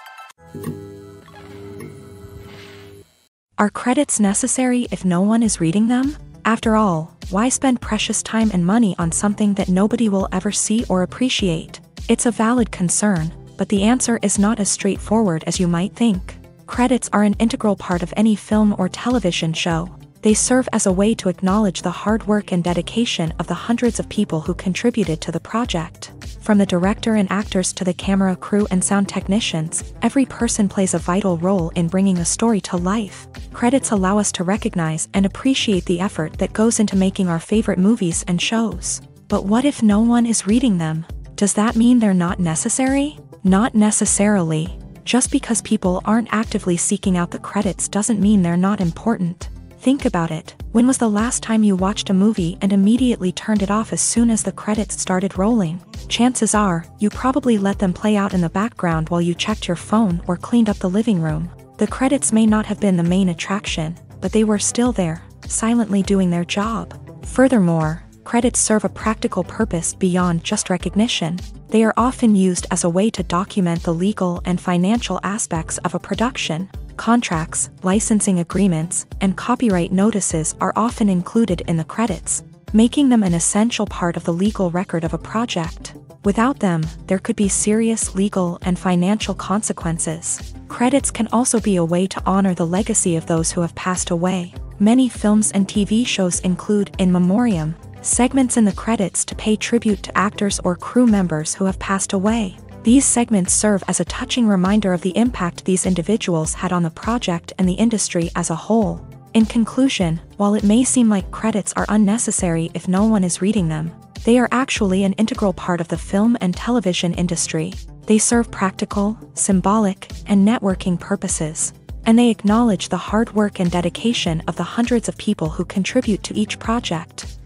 Speaker 1: Are credits necessary if no one is reading them? After all, why spend precious time and money on something that nobody will ever see or appreciate? It's a valid concern, but the answer is not as straightforward as you might think. Credits are an integral part of any film or television show. They serve as a way to acknowledge the hard work and dedication of the hundreds of people who contributed to the project. From the director and actors to the camera crew and sound technicians, every person plays a vital role in bringing a story to life. Credits allow us to recognize and appreciate the effort that goes into making our favorite movies and shows. But what if no one is reading them? Does that mean they're not necessary? Not necessarily. Just because people aren't actively seeking out the credits doesn't mean they're not important. Think about it. When was the last time you watched a movie and immediately turned it off as soon as the credits started rolling? Chances are, you probably let them play out in the background while you checked your phone or cleaned up the living room. The credits may not have been the main attraction, but they were still there, silently doing their job. Furthermore, credits serve a practical purpose beyond just recognition. They are often used as a way to document the legal and financial aspects of a production. Contracts, licensing agreements, and copyright notices are often included in the credits, making them an essential part of the legal record of a project. Without them, there could be serious legal and financial consequences. Credits can also be a way to honor the legacy of those who have passed away. Many films and TV shows include in memoriam segments in the credits to pay tribute to actors or crew members who have passed away. These segments serve as a touching reminder of the impact these individuals had on the project and the industry as a whole. In conclusion, while it may seem like credits are unnecessary if no one is reading them, they are actually an integral part of the film and television industry. They serve practical, symbolic, and networking purposes. and they acknowledge the hard work and dedication of the hundreds of people who contribute to each project.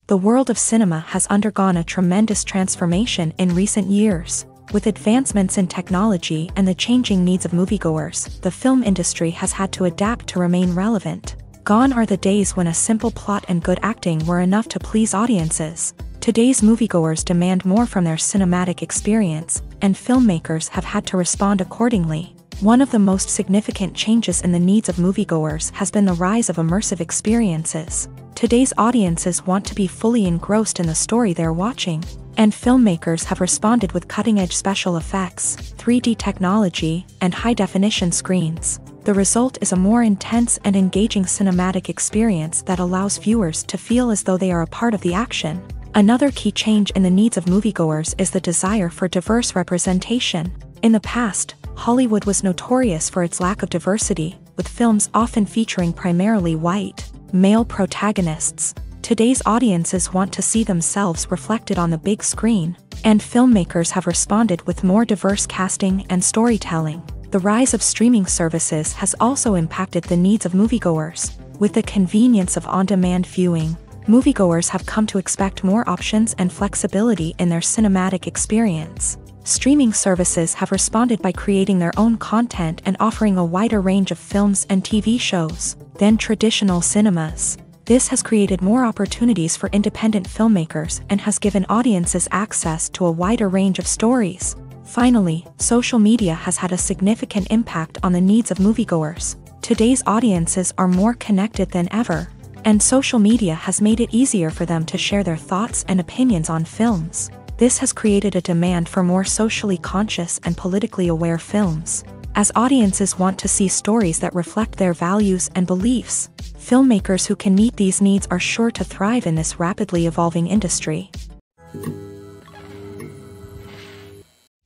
Speaker 1: The world of cinema has undergone a tremendous transformation in recent years. With advancements in technology and the changing needs of moviegoers, the film industry has had to adapt to remain relevant. Gone are the days when a simple plot and good acting were enough to please audiences. Today's moviegoers demand more from their cinematic experience, and filmmakers have had to respond accordingly. One of the most significant changes in the needs of moviegoers has been the rise of immersive experiences. Today's audiences want to be fully engrossed in the story they're watching, and filmmakers have responded with cutting-edge special effects, 3D technology, and high-definition screens. The result is a more intense and engaging cinematic experience that allows viewers to feel as though they are a part of the action. Another key change in the needs of moviegoers is the desire for diverse representation. In the past, Hollywood was notorious for its lack of diversity, with films often featuring primarily white, male protagonists. Today's audiences want to see themselves reflected on the big screen, and filmmakers have responded with more diverse casting and storytelling. The rise of streaming services has also impacted the needs of moviegoers. With the convenience of on-demand viewing, moviegoers have come to expect more options and flexibility in their cinematic experience. Streaming services have responded by creating their own content and offering a wider range of films and TV shows than traditional cinemas. This has created more opportunities for independent filmmakers and has given audiences access to a wider range of stories. Finally, social media has had a significant impact on the needs of moviegoers. Today's audiences are more connected than ever, and social media has made it easier for them to share their thoughts and opinions on films. This has created a demand for more socially conscious and politically aware films. As audiences want to see stories that reflect their values and beliefs, filmmakers who can meet these needs are sure to thrive in this rapidly evolving industry.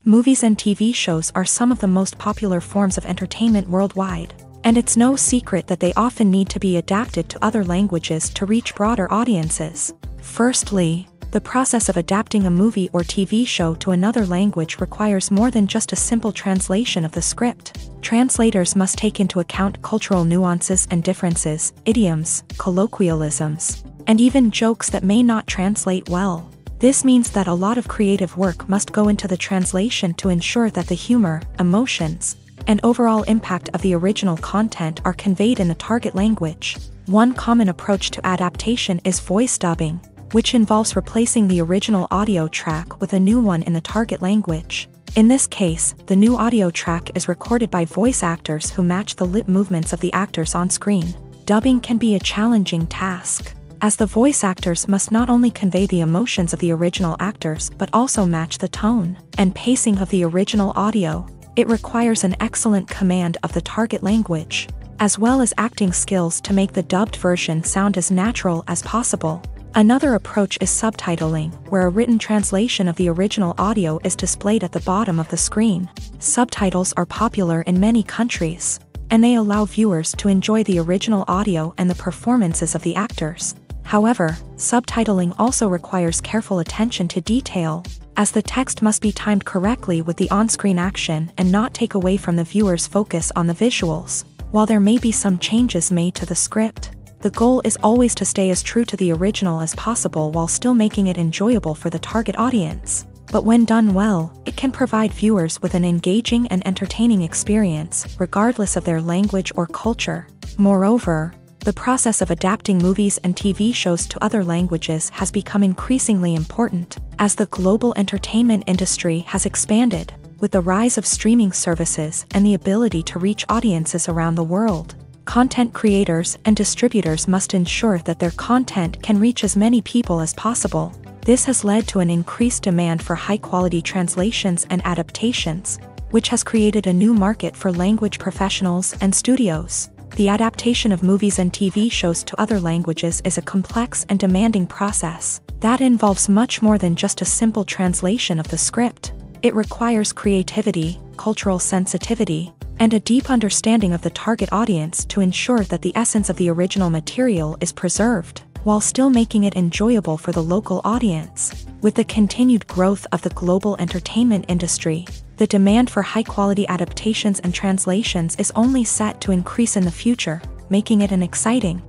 Speaker 1: Movies and TV shows are some of the most popular forms of entertainment worldwide, and it's no secret that they often need to be adapted to other languages to reach broader audiences. Firstly, the process of adapting a movie or TV show to another language requires more than just a simple translation of the script. Translators must take into account cultural nuances and differences, idioms, colloquialisms, and even jokes that may not translate well. This means that a lot of creative work must go into the translation to ensure that the humor, emotions, and overall impact of the original content are conveyed in the target language. One common approach to adaptation is voice dubbing, which involves replacing the original audio track with a new one in the target language. In this case, the new audio track is recorded by voice actors who match the lip movements of the actors on screen. Dubbing can be a challenging task, as the voice actors must not only convey the emotions of the original actors but also match the tone and pacing of the original audio. It requires an excellent command of the target language, as well as acting skills to make the dubbed version sound as natural as possible. Another approach is subtitling, where a written translation of the original audio is displayed at the bottom of the screen. Subtitles are popular in many countries, and they allow viewers to enjoy the original audio and the performances of the actors. However, subtitling also requires careful attention to detail, as the text must be timed correctly with the on-screen action and not take away from the viewer's focus on the visuals. While there may be some changes made to the script, the goal is always to stay as true to the original as possible while still making it enjoyable for the target audience. But when done well, it can provide viewers with an engaging and entertaining experience, regardless of their language or culture. Moreover, the process of adapting movies and TV shows to other languages has become increasingly important, as the global entertainment industry has expanded, with the rise of streaming services and the ability to reach audiences around the world. Content creators and distributors must ensure that their content can reach as many people as possible. This has led to an increased demand for high-quality translations and adaptations, which has created a new market for language professionals and studios. The adaptation of movies and TV shows to other languages is a complex and demanding process that involves much more than just a simple translation of the script. It requires creativity, cultural sensitivity, and a deep understanding of the target audience to ensure that the essence of the original material is preserved, while still making it enjoyable for the local audience. With the continued growth of the global entertainment industry, The demand for high-quality adaptations and translations is only set to increase in the future, making it an exciting.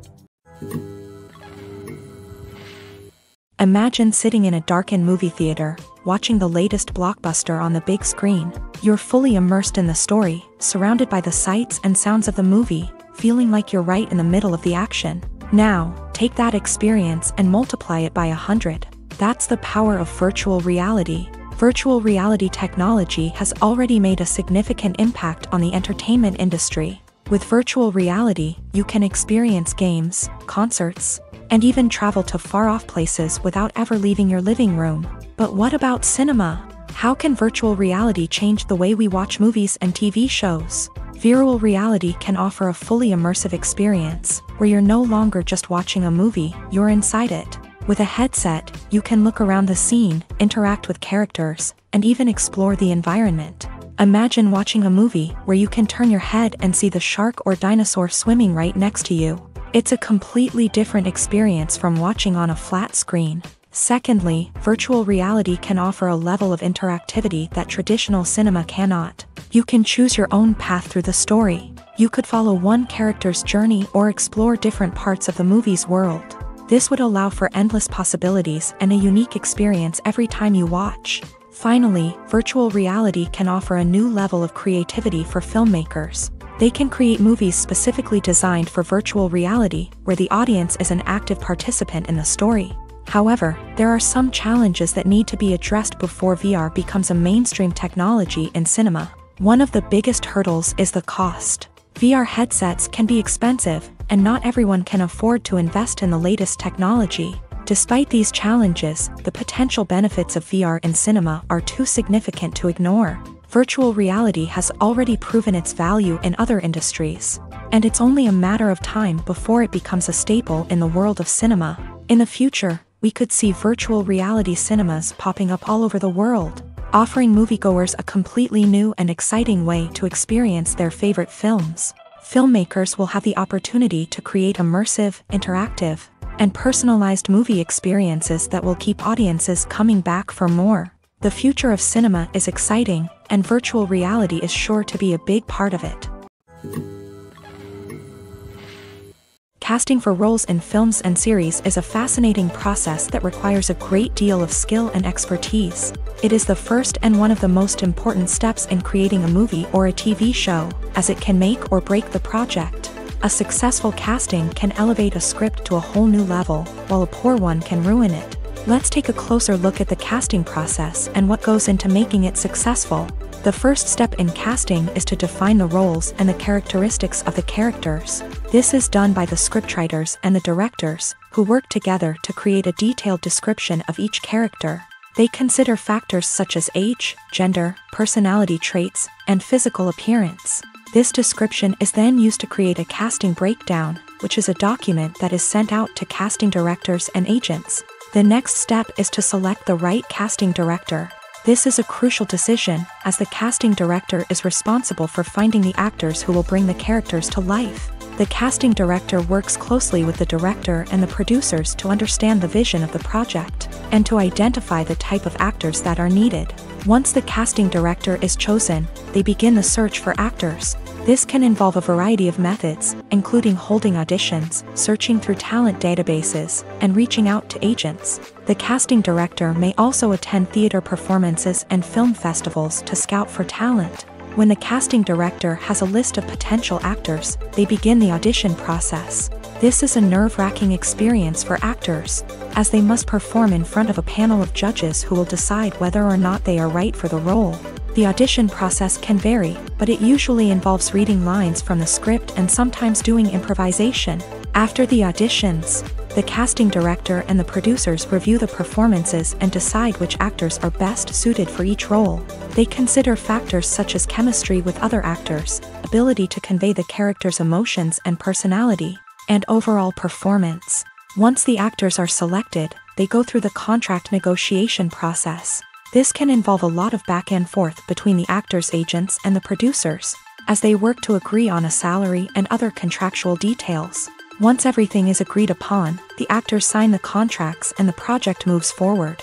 Speaker 1: Imagine sitting in a darkened movie theater, watching the latest blockbuster on the big screen. You're fully immersed in the story, surrounded by the sights and sounds of the movie, feeling like you're right in the middle of the action. Now, take that experience and multiply it by 100. That's the power of virtual reality. Virtual reality technology has already made a significant impact on the entertainment industry. With virtual reality, you can experience games, concerts, and even travel to far-off places without ever leaving your living room. But what about cinema? How can virtual reality change the way we watch movies and TV shows? Virtual reality can offer a fully immersive experience, where you're no longer just watching a movie, you're inside it. With a headset, you can look around the scene, interact with characters, and even explore the environment. Imagine watching a movie where you can turn your head and see the shark or dinosaur swimming right next to you. It's a completely different experience from watching on a flat screen. Secondly, virtual reality can offer a level of interactivity that traditional cinema cannot. You can choose your own path through the story. You could follow one character's journey or explore different parts of the movie's world. This would allow for endless possibilities and a unique experience every time you watch. Finally, virtual reality can offer a new level of creativity for filmmakers. They can create movies specifically designed for virtual reality, where the audience is an active participant in the story. However, there are some challenges that need to be addressed before VR becomes a mainstream technology in cinema. One of the biggest hurdles is the cost. VR headsets can be expensive, and not everyone can afford to invest in the latest technology. Despite these challenges, the potential benefits of VR in cinema are too significant to ignore. Virtual reality has already proven its value in other industries, and it's only a matter of time before it becomes a staple in the world of cinema. In the future, we could see virtual reality cinemas popping up all over the world, offering moviegoers a completely new and exciting way to experience their favorite films. Filmmakers will have the opportunity to create immersive, interactive, and personalized movie experiences that will keep audiences coming back for more. The future of cinema is exciting, and virtual reality is sure to be a big part of it. Casting for roles in films and series is a fascinating process that requires a great deal of skill and expertise. It is the first and one of the most important steps in creating a movie or a TV show, as it can make or break the project. A successful casting can elevate a script to a whole new level, while a poor one can ruin it. Let's take a closer look at the casting process and what goes into making it successful. The first step in casting is to define the roles and the characteristics of the characters. This is done by the scriptwriters and the directors, who work together to create a detailed description of each character. They consider factors such as age, gender, personality traits, and physical appearance. This description is then used to create a casting breakdown, which is a document that is sent out to casting directors and agents. The next step is to select the right casting director. This is a crucial decision, as the casting director is responsible for finding the actors who will bring the characters to life. The casting director works closely with the director and the producers to understand the vision of the project, and to identify the type of actors that are needed. Once the casting director is chosen, they begin the search for actors. This can involve a variety of methods, including holding auditions, searching through talent databases, and reaching out to agents. The casting director may also attend theater performances and film festivals to scout for talent. When the casting director has a list of potential actors, they begin the audition process. This is a nerve-wracking experience for actors, as they must perform in front of a panel of judges who will decide whether or not they are right for the role. The audition process can vary, but it usually involves reading lines from the script and sometimes doing improvisation. After the auditions, the casting director and the producers review the performances and decide which actors are best suited for each role. They consider factors such as chemistry with other actors, ability to convey the character's emotions and personality, and overall performance. Once the actors are selected, they go through the contract negotiation process. This can involve a lot of back and forth between the actors' agents and the producers, as they work to agree on a salary and other contractual details. Once everything is agreed upon, the actors sign the contracts and the project moves forward.